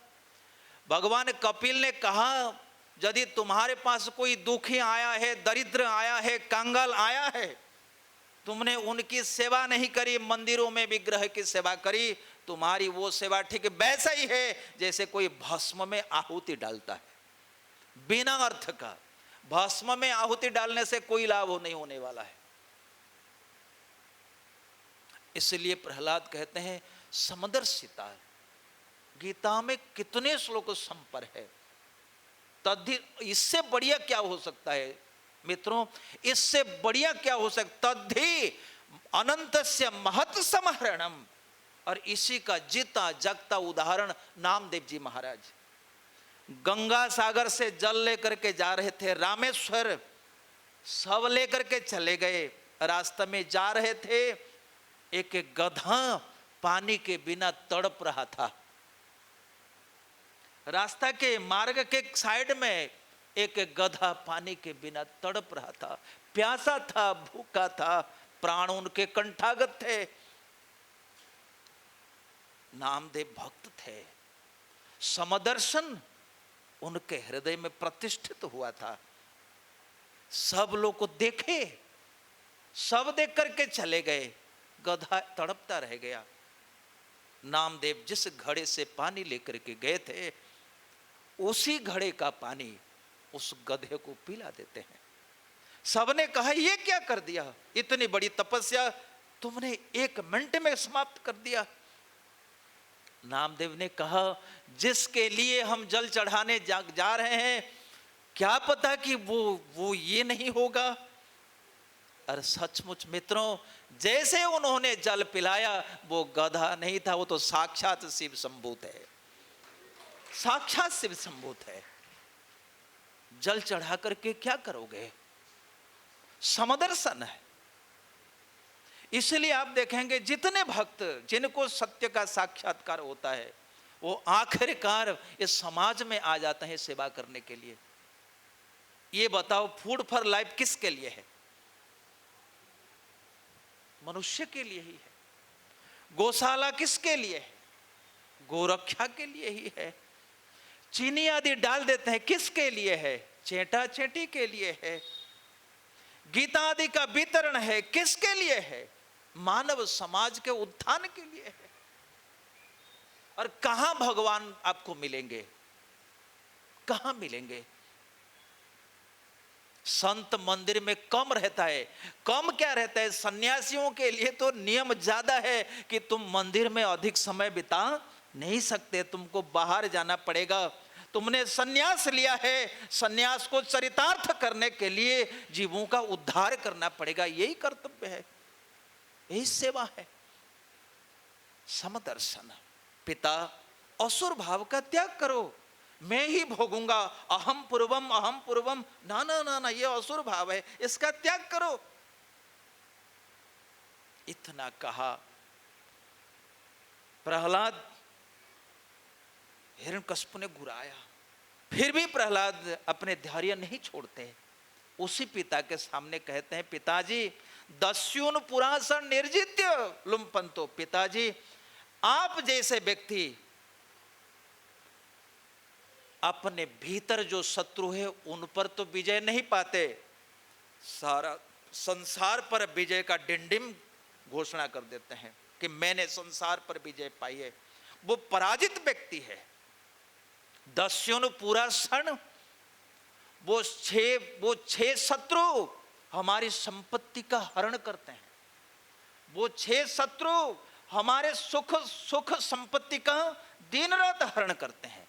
भगवान कपिल ने कहा, यदि तुम्हारे पास कोई दुखी आया है, दरिद्र आया है, कंगाल आया है, तुमने उनकी सेवा नहीं करी, मंदिरों में विग्रह की सेवा करी, तुम्हारी वो सेवा ठीक वैसा ही है जैसे कोई भस्म में आहुति डालता है, बिना अर्थ का। भस्म में आहुति डालने से कोई लाभ नहीं होने वाला है। इसलिए प्रहलाद कहते हैं समदर्शिता। गीता में कितने श्लोक संपर है, तद्धि इससे बढ़िया क्या हो सकता है मित्रों, इससे बढ़िया क्या हो सकता, तद्धि अनंतस्य महत् समहरणम। और इसी का जीता जगता उदाहरण नामदेव जी महाराज गंगा सागर से जल लेकर के जा रहे थे रामेश्वर, सब लेकर के चले गए, रास्ते में जा रहे थे, एक एक गधा पानी के बिना तड़प रहा था। रास्ता के मार्ग के साइड में एक एक गधा पानी के बिना तड़प रहा था, प्यासा था, भूखा था, प्राण उनके कंठागत थे। नामदेव भक्त थे, समदर्शन उनके हृदय में प्रतिष्ठित हुआ था। सब लोग को देखे, सब देख करके चले गए, गधा तड़पता रह गया। नामदेव जिस घड़े से पानी लेकर के गए थे, उसी घड़े का पानी उस गधे को पिला देते हैं। सबने कहा ये क्या कर दिया, इतनी बड़ी तपस्या तुमने 1 मिनट में समाप्त कर दिया। नामदेव ने कहा जिसके लिए हम जल चढ़ाने जा रहे हैं, क्या पता कि वो ये नहीं होगा। और सचमुच मित्रों, जैसे उन्होंने जल पिलाया, वो गधा नहीं था, वो तो साक्षात शिव संभूत है, साक्षात शिव संभूत है। जल चढ़ा करके क्या करोगे, समदर्शन है। इसलिए आप देखेंगे जितने भक्त जिनको सत्य का साक्षात्कार होता है, वो आखिरकार इस समाज में आ जाते हैं सेवा करने के लिए। ये बताओ, फूड फॉर लाइफ किसके लिए है? मनुष्य के लिए ही है। गौशाला किसके लिए है? गोरक्षा के लिए ही है। चीनी आदि डाल देते हैं, किसके लिए है? चेटा चेटी के लिए है। गीता आदि का वितरण है, किसके लिए है? मानव समाज के उत्थान के लिए है। और कहां भगवान आपको मिलेंगे, कहां मिलेंगे? संत मंदिर में कम रहता है। कम क्या रहता है? सन्यासियों के लिए तो नियम ज्यादा है कि तुम मंदिर में अधिक समय बिता नहीं सकते, तुमको बाहर जाना पड़ेगा। तुमने सन्यास लिया है, सन्यास को चरितार्थ करने के लिए जीवों का उद्धार करना पड़ेगा, यही कर्तव्य है, यही सेवा है। समदर्शन। पिता, असुर भाव का त्याग करो, मैं ही भोगूंगा, अहम पूर्वम, ना ना ना ना, ये असुर भाव है, इसका त्याग करो। इतना कहा। प्रहलाद, हिरण्यकश्यप ने घुराया, फिर भी प्रहलाद अपने धैर्य नहीं छोड़ते। उसी पिता के सामने कहते हैं, पिताजी दस्युन पुरासन निर्जित्य लुम्पंतो। पिताजी, आप जैसे व्यक्ति अपने भीतर जो शत्रु है उन पर तो विजय नहीं पाते, सारा संसार पर विजय का डिंडिम घोषणा कर देते हैं कि मैंने संसार पर विजय पाई है। वो पराजित व्यक्ति है। दस्युन पूरा क्षण, वो छह शत्रु हमारी संपत्ति का हरण करते हैं। वो 6 शत्रु हमारे सुख संपत्ति का दिन रात हरण करते हैं।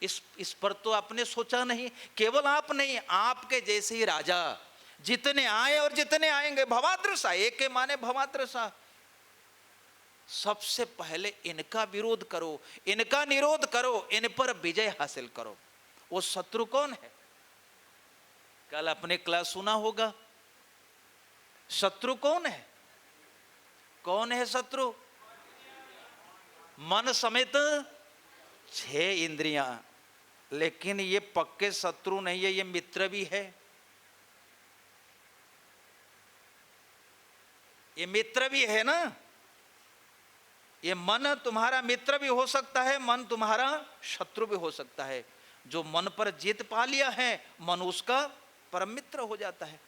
इस पर तो आपने सोचा नहीं। केवल आप नहीं, आपके जैसे ही राजा जितने आए और जितने आएंगे, भवादृशा, एक के माने भवादृशा, सबसे पहले इनका विरोध करो, इनका निरोध करो, इन पर विजय हासिल करो। वो शत्रु कौन है? कल अपने क्लास सुना होगा। शत्रु कौन है? कौन है शत्रु? मन समेत 6 इंद्रियां। लेकिन ये पक्के शत्रु नहीं है, ये मित्र भी है। ये मित्र भी है ना। ये मन तुम्हारा मित्र भी हो सकता है, मन तुम्हारा शत्रु भी हो सकता है। जो मन पर जीत पा लिया है, मन उसका परम मित्र हो जाता है।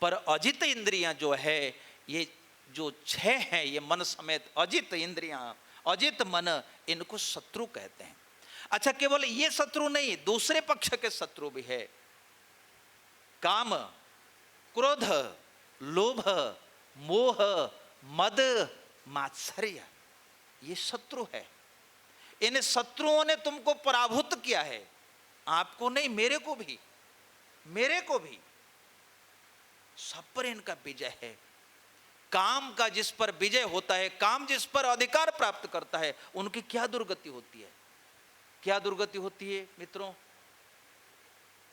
पर अजित इंद्रियां जो है, ये जो 6 हैं, ये मन समेत अजित इंद्रियां, अजित मन, इनको शत्रु कहते हैं। अच्छा, केवल ये शत्रु नहीं, दूसरे पक्ष के शत्रु भी है। काम, क्रोध, लोभ, मोह, मद, मात्सर्य, ये शत्रु है। इन शत्रुओं ने तुमको पराभूत किया है, आपको नहीं, मेरे को भी, मेरे को भी। सब पर इनका विजय है। काम का जिस पर विजय होता है, काम जिस पर अधिकार प्राप्त करता है, उनकी क्या दुर्गति होती है, क्या दुर्गति होती है मित्रों?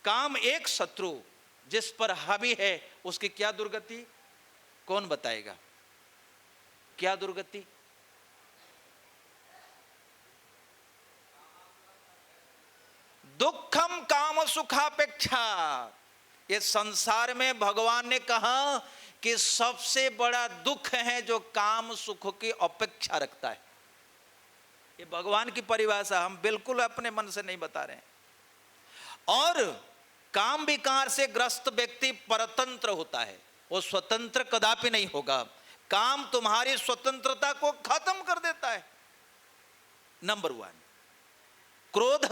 काम एक शत्रु जिस पर हावी है, उसकी क्या दुर्गति, कौन बताएगा? क्या दुर्गति? दुखम काम सुखापेक्षा। ये संसार में भगवान ने कहा कि सबसे बड़ा दुख है जो काम सुख की अपेक्षा रखता है। ये भगवान की परिभाषा, हम बिल्कुल अपने मन से नहीं बता रहे हैं। और काम विकार से ग्रस्त व्यक्ति परतंत्र होता है, वो स्वतंत्र कदापि नहीं होगा। काम तुम्हारी स्वतंत्रता को खत्म कर देता है। नंबर 1, क्रोध,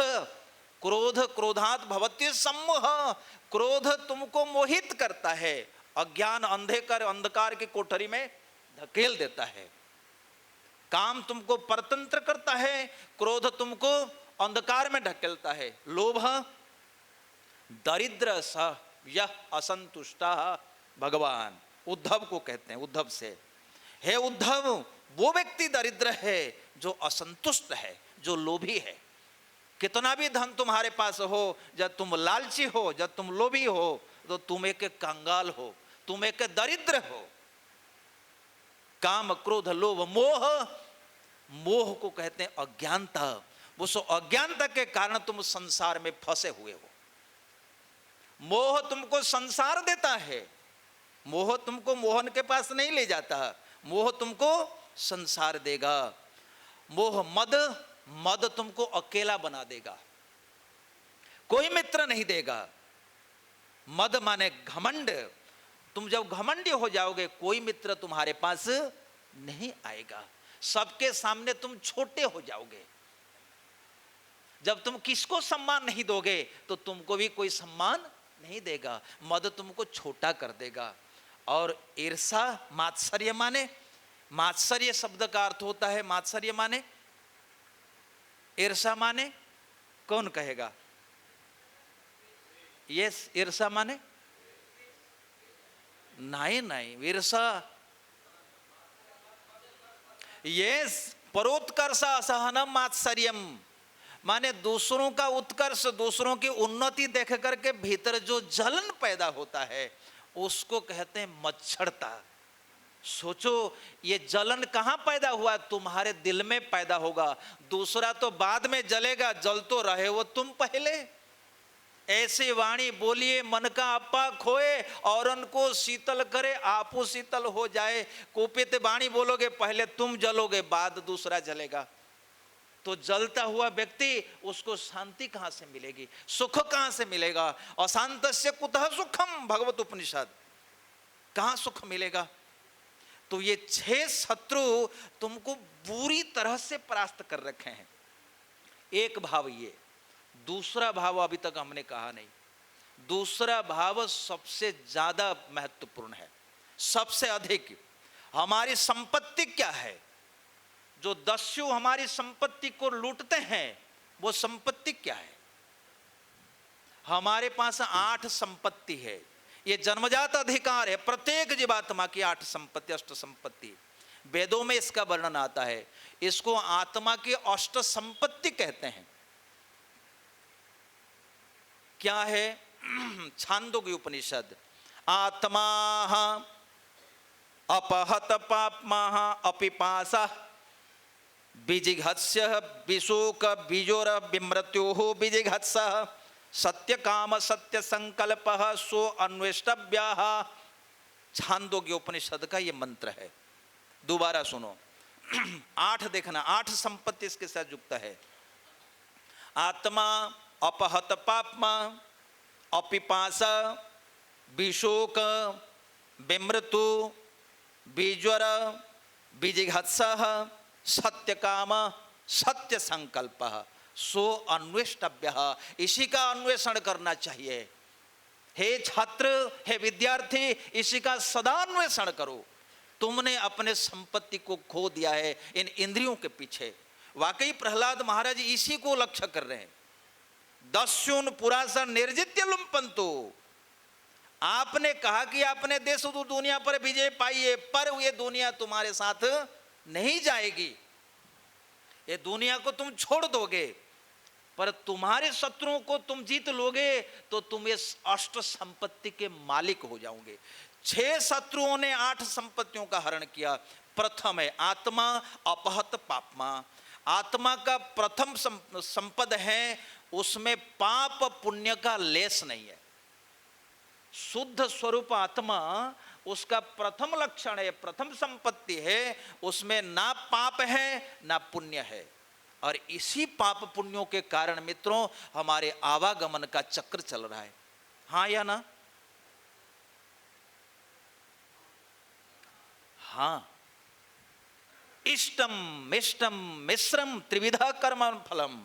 क्रोध क्रोधात भवति सम्मोह। क्रोध तुमको मोहित करता है, अज्ञान अंधकार की कोठरी में धकेल देता है। काम तुमको परतंत्र करता है, क्रोध तुमको अंधकार में ढकेलता है। लोभ, दरिद्र स यह असंतुष्टा। भगवान उद्धव को कहते हैं, उद्धव से, हे उद्धव, वो व्यक्ति दरिद्र है जो असंतुष्ट है, जो लोभी है। कितना भी धन तुम्हारे पास हो, जब तुम लालची हो, जब तुम लोभी हो, तो तुम एक कंगाल हो, तुम एक दरिद्र हो। काम, क्रोध, लोभ, मोह, मोह को कहते हैं अज्ञानता। वो सो अज्ञानता के कारण तुम संसार में फंसे हुए हो। मोह तुमको संसार देता है, मोह तुमको मोहन के पास नहीं ले जाता, मोह तुमको संसार देगा। मोह, मद, मद तुमको अकेला बना देगा, कोई मित्र नहीं देगा। मद माने घमंड, तुम जब घमंडी हो जाओगे, कोई मित्र तुम्हारे पास नहीं आएगा, सबके सामने तुम छोटे हो जाओगे। जब तुम किसको सम्मान नहीं दोगे, तो तुमको भी कोई सम्मान नहीं देगा। मद तुमको छोटा कर देगा। और ईर्षा, मात्सर्य माने, मात्सर्य शब्द का अर्थ होता है, मात्सर्य माने, ईर्षा माने, कौन कहेगा? यस, ईर्षा माने, नहीं नहीं, ईर्षा, यस, परोत्कर्ष असहनम मात्सर्यम, माने दूसरों का उत्कर्ष, दूसरों की उन्नति देख करके भीतर जो जलन पैदा होता है, उसको कहते हैं मच्छरता। सोचो, ये जलन कहां पैदा हुआ? तुम्हारे दिल में पैदा होगा। दूसरा तो बाद में जलेगा, जल तो रहे वो तुम पहले। ऐसी वाणी बोलिए मन का अपा खोए, और उनको शीतल करे आपो शीतल हो जाए। कुपित वाणी बोलोगे, पहले तुम जलोगे, बाद दूसरा जलेगा। तो जलता हुआ व्यक्ति, उसको शांति कहां से मिलेगी, सुख कहां से मिलेगा? अशांतस्य कुतः सुखम, भगवत उपनिषद। कहां सुख मिलेगा? तो ये 6 शत्रु तुमको बुरी तरह से परास्त कर रखे हैं। एक भाव ये, दूसरा भाव अभी तक हमने कहा नहीं। दूसरा भाव सबसे ज्यादा महत्वपूर्ण है, सबसे अधिक। हमारी संपत्ति क्या है? जो दस्यु हमारी संपत्ति को लूटते हैं, वो संपत्ति क्या है? हमारे पास 8 संपत्ति है। ये जन्मजात अधिकार है प्रत्येक जीवात्मा की, 8 संपत्ति, अष्ट संपत्ति। वेदों में इसका वर्णन आता है। इसको आत्मा की अष्ट संपत्ति कहते हैं। क्या है? छांदोग्य उपनिषद, आत्मा अपहत पापमा अपिपासा बीजिघत्स्य विशोक बीजोर विमृत्यो बीजिघत्स सत्य काम सत्य संकल्प सो अन्वेष्टव्य। छांदोग्य उपनिषद का ये मंत्र है। दोबारा सुनो, 8 देखना, 8 संपत्ति इसके साथ युक्त है। आत्मा, अपहत पापमा, अपिपासा, विशोक, विमृत्यु, बीज्वर, बीजिघत्स, सत्य काम, सत्य संकल्प। सो अन्वेष्टव्य, इसी का अन्वेषण करना चाहिए। हे छात्र, हे विद्यार्थी, इसी का सदा अन्वेषण करो। तुमने अपने संपत्ति को खो दिया है इन इंद्रियों के पीछे। वाकई प्रहलाद महाराज इसी को लक्ष्य कर रहे हैं। दस्युन पुरासा निर्जित्य लुम्पंतु, आपने कहा कि आपने देश दुनिया पर विजय पाई है, पर ये दुनिया तुम्हारे साथ नहीं जाएगी। ये दुनिया को तुम छोड़ दोगे, पर तुम्हारे शत्रुओं को तुम जीत लोगे तो तुम इस अष्ट संपत्ति के मालिक हो जाओगे। 6 शत्रुओं ने 8 संपत्तियों का हरण किया। प्रथम है आत्मा अपहत पापमा। आत्मा का प्रथम संपद है, उसमें पाप पुण्य का लेस नहीं है। शुद्ध स्वरूप आत्मा उसका प्रथम लक्षण है, प्रथम संपत्ति है, उसमें ना पाप है ना पुण्य है। और इसी पाप पुण्यों के कारण मित्रों हमारे आवागमन का चक्र चल रहा है। हाँ या ना? हाँ। इष्टम मिष्टम मिश्रम त्रिविधा कर्म फलम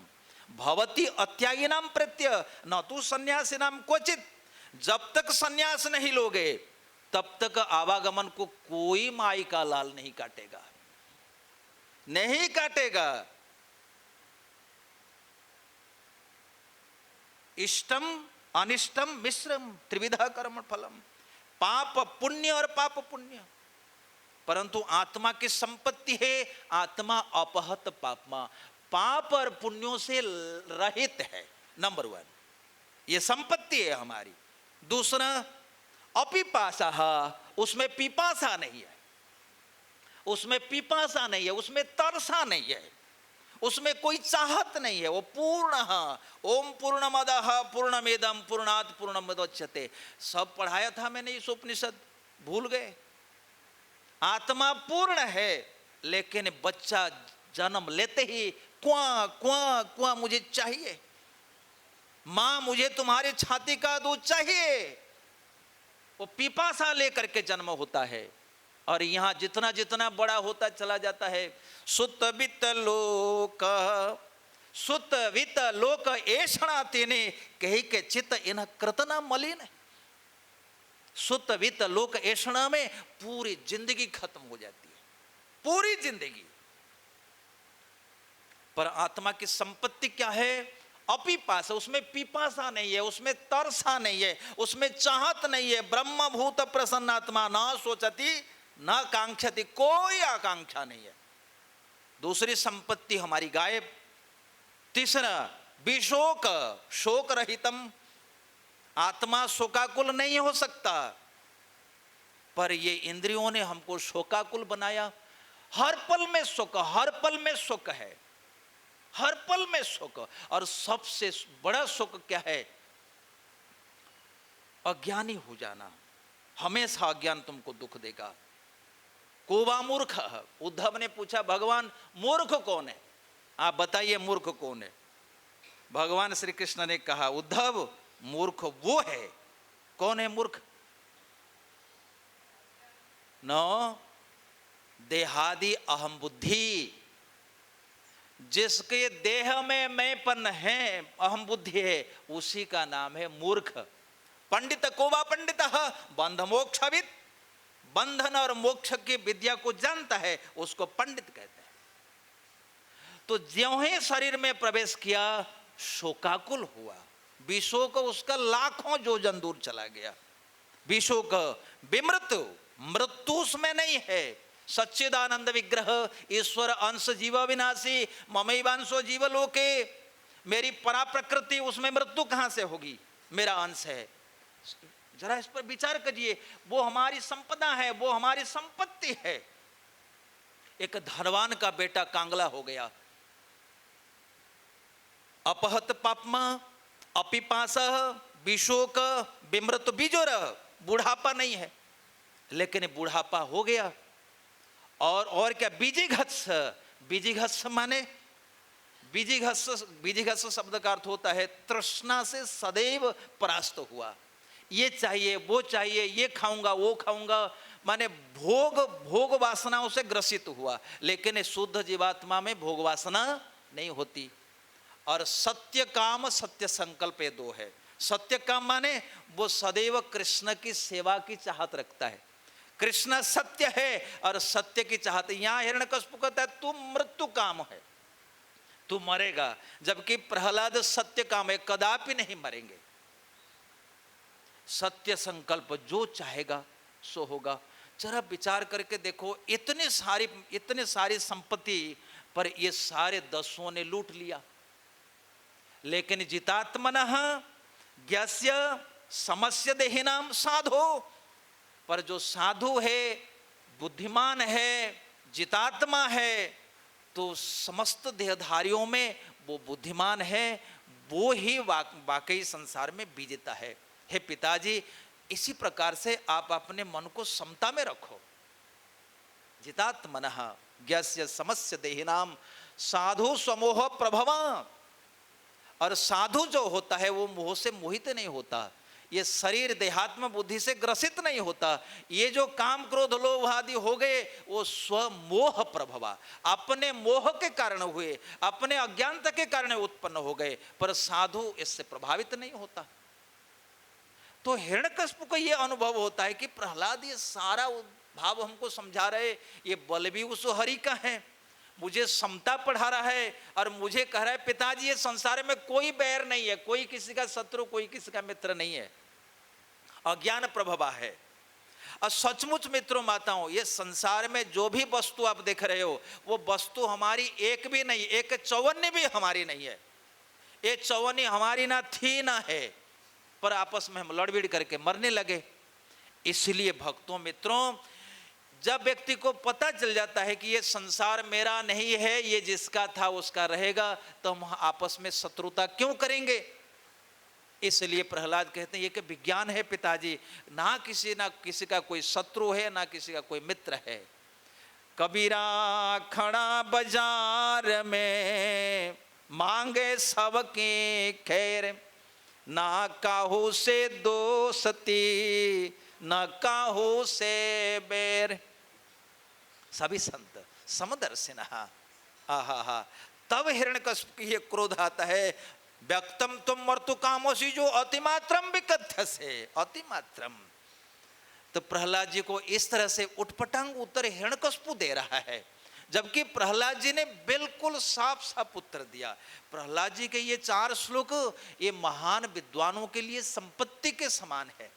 भवति अत्यायिनाम प्रत्य न तो सन्यासिनाम क्वचित। जब तक सन्यास नहीं लोगे तब तक आवागमन को कोई माई का लाल नहीं काटेगा, नहीं काटेगा। इष्टम अनिष्टम मिश्रम त्रिविधा कर्म फलम, पाप पुण्य और पाप पुण्य। परंतु आत्मा की संपत्ति है, आत्मा अपहत पापमा, पाप और पुण्यों से रहित है। नंबर 1 ये संपत्ति है हमारी। दूसरा अपिपासा, उसमें पिपासा नहीं है, उसमें पिपासा नहीं है, उसमें तरसा नहीं है, उसमें कोई चाहत नहीं है। वो पूर्ण, ओम पूर्णमदः पूर्णमेदं पूर्णात् पूर्णमुदच्यते, सब पढ़ाया था मैंने इस उपनिषद, भूल गए। आत्मा पूर्ण है, लेकिन बच्चा जन्म लेते ही क्वां क्वां क्वां मुझे चाहिए, मां मुझे तुम्हारे छाती का दूध चाहिए। वो पिपासा लेकर के जन्म होता है। और यहां जितना जितना बड़ा होता चला जाता है, सुत वित्त लोक, सुत वित्त लोक ऐषणा तेने कही के चित्त इन कृतना मलिन। सुत वित्त लोक ऐषणा में पूरी जिंदगी खत्म हो जाती है, पूरी जिंदगी। पर आत्मा की संपत्ति क्या है? अपिपासा, उसमें पिपासा नहीं है, उसमें तरसा नहीं है, उसमें चाहत नहीं है। ब्रह्म भूत प्रसन्नात्मा ना सोचती ना कांक्षति, कोई आकांक्षा नहीं है। दूसरी संपत्ति हमारी गायब। तीसरा विशोक, शोक रहितम, आत्मा शोकाकुल नहीं हो सकता, पर ये इंद्रियों ने हमको शोकाकुल बनाया। हर पल में सुख, हर पल में सुख है, हर पल में सुख। और सबसे बड़ा सुख क्या है? अज्ञानी हो जाना। हमेशा अज्ञान तुमको दुख देगा। कोवा मूर्ख, उद्धव ने पूछा भगवान मूर्ख कौन है, आप बताइए मूर्ख कौन है? भगवान श्री कृष्ण ने कहा उद्धव मूर्ख वो है। कौन है मूर्ख? नो, देहादि अहम बुद्धि, जिसके देह में मैंपन है, अहम बुद्धि है, उसी का नाम है मूर्ख। पंडित कोवा पंडित बंध मोक्षविद, बंधन और मोक्ष की विद्या को जानता है, उसको पंडित कहते हैं। तो ज्यों ही शरीर में प्रवेश किया शोकाकुल हुआ। विशोक उसका लाखों योजन दूर चला गया। विशोक विमृत्यु, मृत्यु उसमें नहीं है। सच्चिदानंद विग्रह, ईश्वर अंश जीव विनाशी, ममैवांशो जीवलोके, मेरी परा प्रकृति, उसमें मृत्यु कहां से होगी? मेरा अंश है। जरा इस पर विचार करिए। वो हमारी संपदा है, वो हमारी संपत्ति है। एक धनवान का बेटा कांगला हो गया। अपहत पापमा, अपिपासा, विशोक, विमृत, बिजोर, बुढ़ापा नहीं है, लेकिन बुढ़ापा हो गया। और क्या? बीजिघत्स, बीजिघत्स माने, बीजिघत्स शब्द का अर्थ होता है तृष्णा से सदैव परास्त हुआ। ये चाहिए, वो चाहिए, ये खाऊंगा, वो खाऊंगा, माने भोग वासनाओं से ग्रसित हुआ। लेकिन शुद्ध जीवात्मा में भोग वासना नहीं होती। और सत्य काम सत्य संकल्प ये दो है। सत्य काम माने वो सदैव कृष्ण की सेवा की चाहत रखता है। कृष्ण सत्य है और सत्य की चाहत। यहां हिरण्यकशिपु कहता है तू मृत्यु काम है, तू मरेगा, जबकि प्रहलाद सत्य काम है, कदापि नहीं मरेंगे। सत्य संकल्प, जो चाहेगा सो होगा। जरा विचार करके देखो, इतने सारी संपत्ति पर ये सारे दसों ने लूट लिया, लेकिन जितात्मनः ज्ञस्य समस्य देहिनाम साधो, पर जो साधु है, बुद्धिमान है, जितात्मा है, तो समस्त देहधारियों में वो बुद्धिमान है, वो ही वाकई संसार में विजेता है। हे पिताजी, इसी प्रकार से आप अपने मन को समता में रखो। जितात्मनः ज्ञस्य समस्य देहिनाम साधु समोह प्रभवा। और साधु जो होता है वो मोह से मोहित नहीं होता, ये शरीर देहात्म बुद्धि से ग्रसित नहीं होता। ये जो काम क्रोध लोभ आदि हो गए वो स्वमोह प्रभवा, अपने मोह के कारण हुए, अपने अज्ञानता के कारण उत्पन्न हो गए, पर साधु इससे प्रभावित नहीं होता। तो हिरण्यकशिपु को यह अनुभव होता है कि प्रहलाद ये सारा भाव हमको समझा रहे, ये बल भी उस हरि का है, मुझे समता पढ़ा रहा है और मुझे कह रहा है पिताजी ये संसार में कोई बैर नहीं है, कोई किसी का शत्रु, कोई किसी का मित्र नहीं है, अज्ञान प्रभवा है। और सचमुच मित्रों माताओं, ये संसार में जो भी वस्तु आप देख रहे हो वो वस्तु हमारी एक भी नहीं, एक चौवन्नी भी हमारी नहीं है। ये चौवन्नी हमारी ना थी ना है, पर आपस में हम लड़बिड़ करके मरने लगे। इसलिए भक्तों मित्रों, जब व्यक्ति को पता चल जाता है कि ये संसार मेरा नहीं है, ये जिसका था उसका रहेगा, तो हम आपस में शत्रुता क्यों करेंगे। इसलिए प्रहलाद कहते हैं ये कि विज्ञान है पिताजी, ना किसी का कोई शत्रु है, ना किसी का कोई मित्र है। कबीरा खड़ा बाजार में मांगे सबकी खैर, ना काहू से दोस्ती न काहू से बैर। सभी संत समदर्शिन, हा। तब हिरण्यकशिपु की ये क्रोध आता है, व्यक्तम तुम मर्तु कामोसी जो अतिमात्रम विकथ्य से, अतिमात्रम। तो प्रहलाद जी को इस तरह से उटपटांग उत्तर हिरण्यकशिपु दे रहा है, जबकि प्रहलाद जी ने बिल्कुल साफ साफ उत्तर दिया। प्रहलाद जी के ये 4 श्लोक ये महान विद्वानों के लिए संपत्ति के समान है।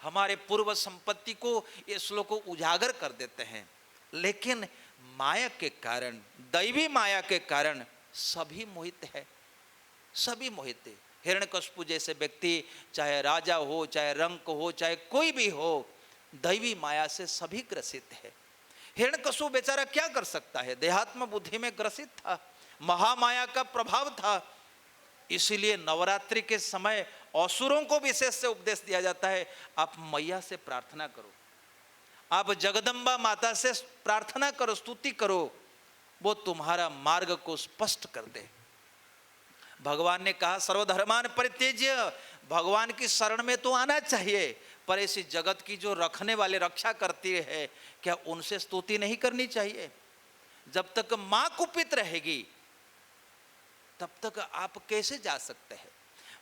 हमारे पूर्व संपत्ति को ये श्लोक उजागर कर देते हैं, लेकिन माया के कारण, दैवी माया के कारण सभी मोहित है, सभी मोहित है। हिरण्यकशिपु जैसे व्यक्ति, चाहे राजा हो, चाहे रंक हो, चाहे कोई भी हो, दैवी माया से सभी ग्रसित है। हिरण्यकशिपु बेचारा क्या कर सकता है, देहात्म बुद्धि में ग्रसित था, महामाया का प्रभाव था। इसीलिए नवरात्रि के समय असुरों को विशेष से उपदेश दिया जाता है, आप मैया से प्रार्थना करो, आप जगदम्बा माता से प्रार्थना करो, स्तुति करो, वो तुम्हारा मार्ग को स्पष्ट कर दे। भगवान ने कहा सर्वधर्मान परित्यज्य, भगवान की शरण में तो आना चाहिए, पर ऐसी जगत की जो रखने वाले रक्षा करती है, क्या उनसे स्तुति नहीं करनी चाहिए। जब तक मां कुपित रहेगी तब तक आप कैसे जा सकते हैं।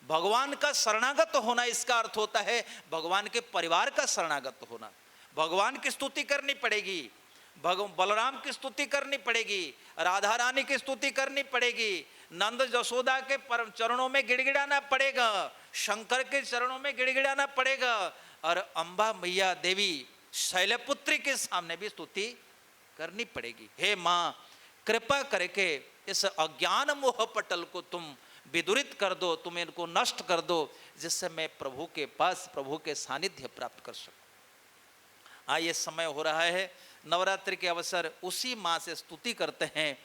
भगवान का शरणागत होना, इसका अर्थ होता है भगवान के परिवार का शरणागत होना। भगवान की स्तुति करनी पड़ेगी, बलराम की स्तुति करनी पड़ेगी, राधा रानी की स्तुति करनी पड़ेगी, नंद जसोदा के परम चरणों में गिड़गिड़ाना पड़ेगा, शंकर के चरणों में गिड़गिड़ाना पड़ेगा, और अम्बा मैया देवी शैलपुत्री के सामने भी स्तुति करनी पड़ेगी। हे माँ, कृपा करके इस अज्ञान मोह पटल को तुम विदुरित कर दो, तुम इनको नष्ट कर दो, जिससे मैं प्रभु के पास, प्रभु के सानिध्य प्राप्त कर सकूं। ये समय हो रहा है नवरात्रि के अवसर, उसी माँ से स्तुति करते हैं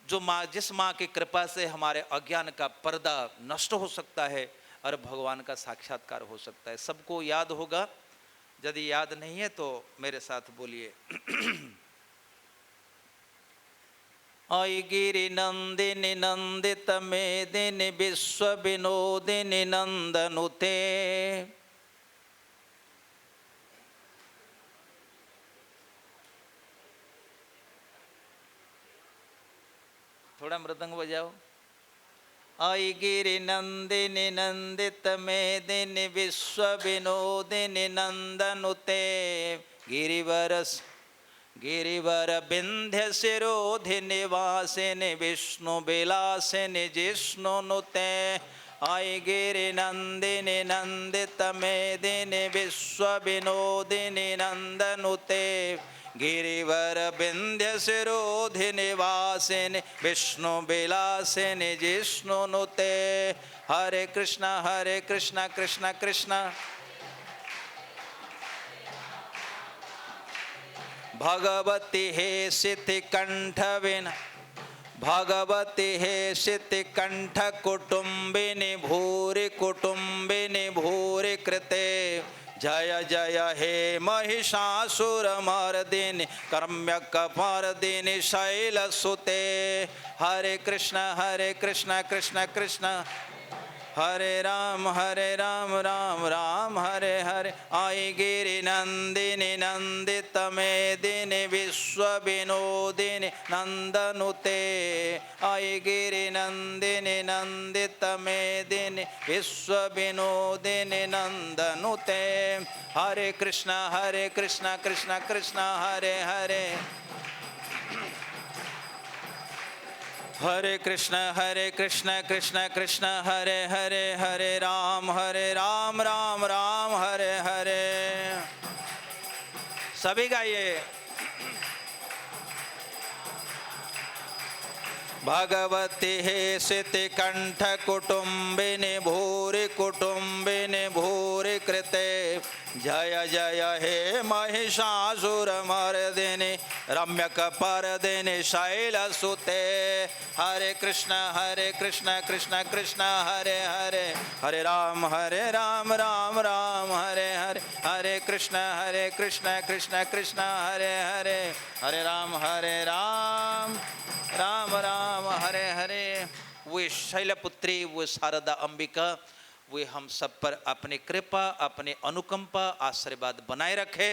जो माँ, जिस माँ की कृपा से हमारे अज्ञान का पर्दा नष्ट हो सकता है और भगवान का साक्षात्कार हो सकता है। सबको याद होगा, यदि याद नहीं है तो मेरे साथ बोलिए। अय गिरि नंदिनी नंदित मेदिनी विश्व विनोदिनी नंदनुते, थोड़ा मृदंग बजाओ। आई गिरि नंदिनी नंदित मेदिनी विश्व विनोदिनी नंदनुते गिरिवर विंध्य शिरोधिनि वासिनि विष्णु विलासिनि जिष्णुनुते आई गिरि नंदिनी नंदित मेदिनी विश्व विनोदिनी नंदनुते गिरिवर विंध्य शिरोधिनि वासिनि विष्णु विलासिनि जिष्णुनुते हरे कृष्ण कृष्ण कृष्ण भगवती हे सिद्धि कंठ विन भगवती हे सिद्धि कंठ कुटुंबिनी भूरि कृते जय जय हे महिषासुरमर्दिनि कर्म्यकपर्दिनि शैलसुते हरे कृष्ण कृष्ण कृष्ण हरे राम राम राम हरे हरे आई गिरि नंदिनी नंदित मेदिनी विश्व विनोदिनी नंदनुते आई गिरि नंदिनी नंदित मेदिनी विश्व विनोदिनी नंदनुते हरे कृष्ण कृष्ण कृष्ण हरे हरे हरे कृष्ण कृष्ण कृष्ण हरे हरे हरे राम राम राम हरे हरे सभी गाइए भगवती हे सिद्धि कंठ कुटुंबिनी भूरि कृते जय जय हे महिषासुरमर्दिनि रम्यकपर्दिनि शैलसुते हरे कृष्ण कृष्ण कृष्ण हरे हरे हरे राम राम राम हरे हरे हरे कृष्ण कृष्ण कृष्ण हरे हरे हरे राम राम राम हरे हरे। वे शैलपुत्री वो शारदा अंबिका वे हम सब पर अपनी कृपा अपनी अनुकंपा आशीर्वाद बनाए रखे।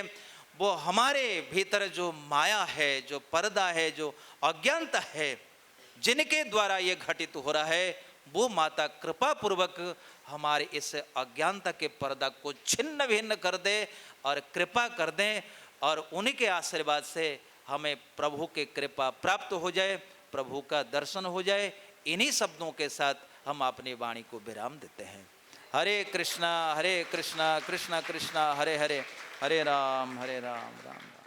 वो हमारे भीतर जो माया है जो पर्दा है जो अज्ञानता है जिनके द्वारा ये घटित हो रहा है वो माता कृपा पूर्वक हमारे इस अज्ञानता के पर्दा को छिन्न भिन्न कर दे और कृपा कर दें और उन्हीं के आशीर्वाद से हमें प्रभु की कृपा प्राप्त हो जाए प्रभु का दर्शन हो जाए। इन्हीं शब्दों के साथ हम अपनी वाणी को विराम देते हैं। हरे कृष्णा कृष्ण कृष्ण हरे हरे हरे राम राम राम।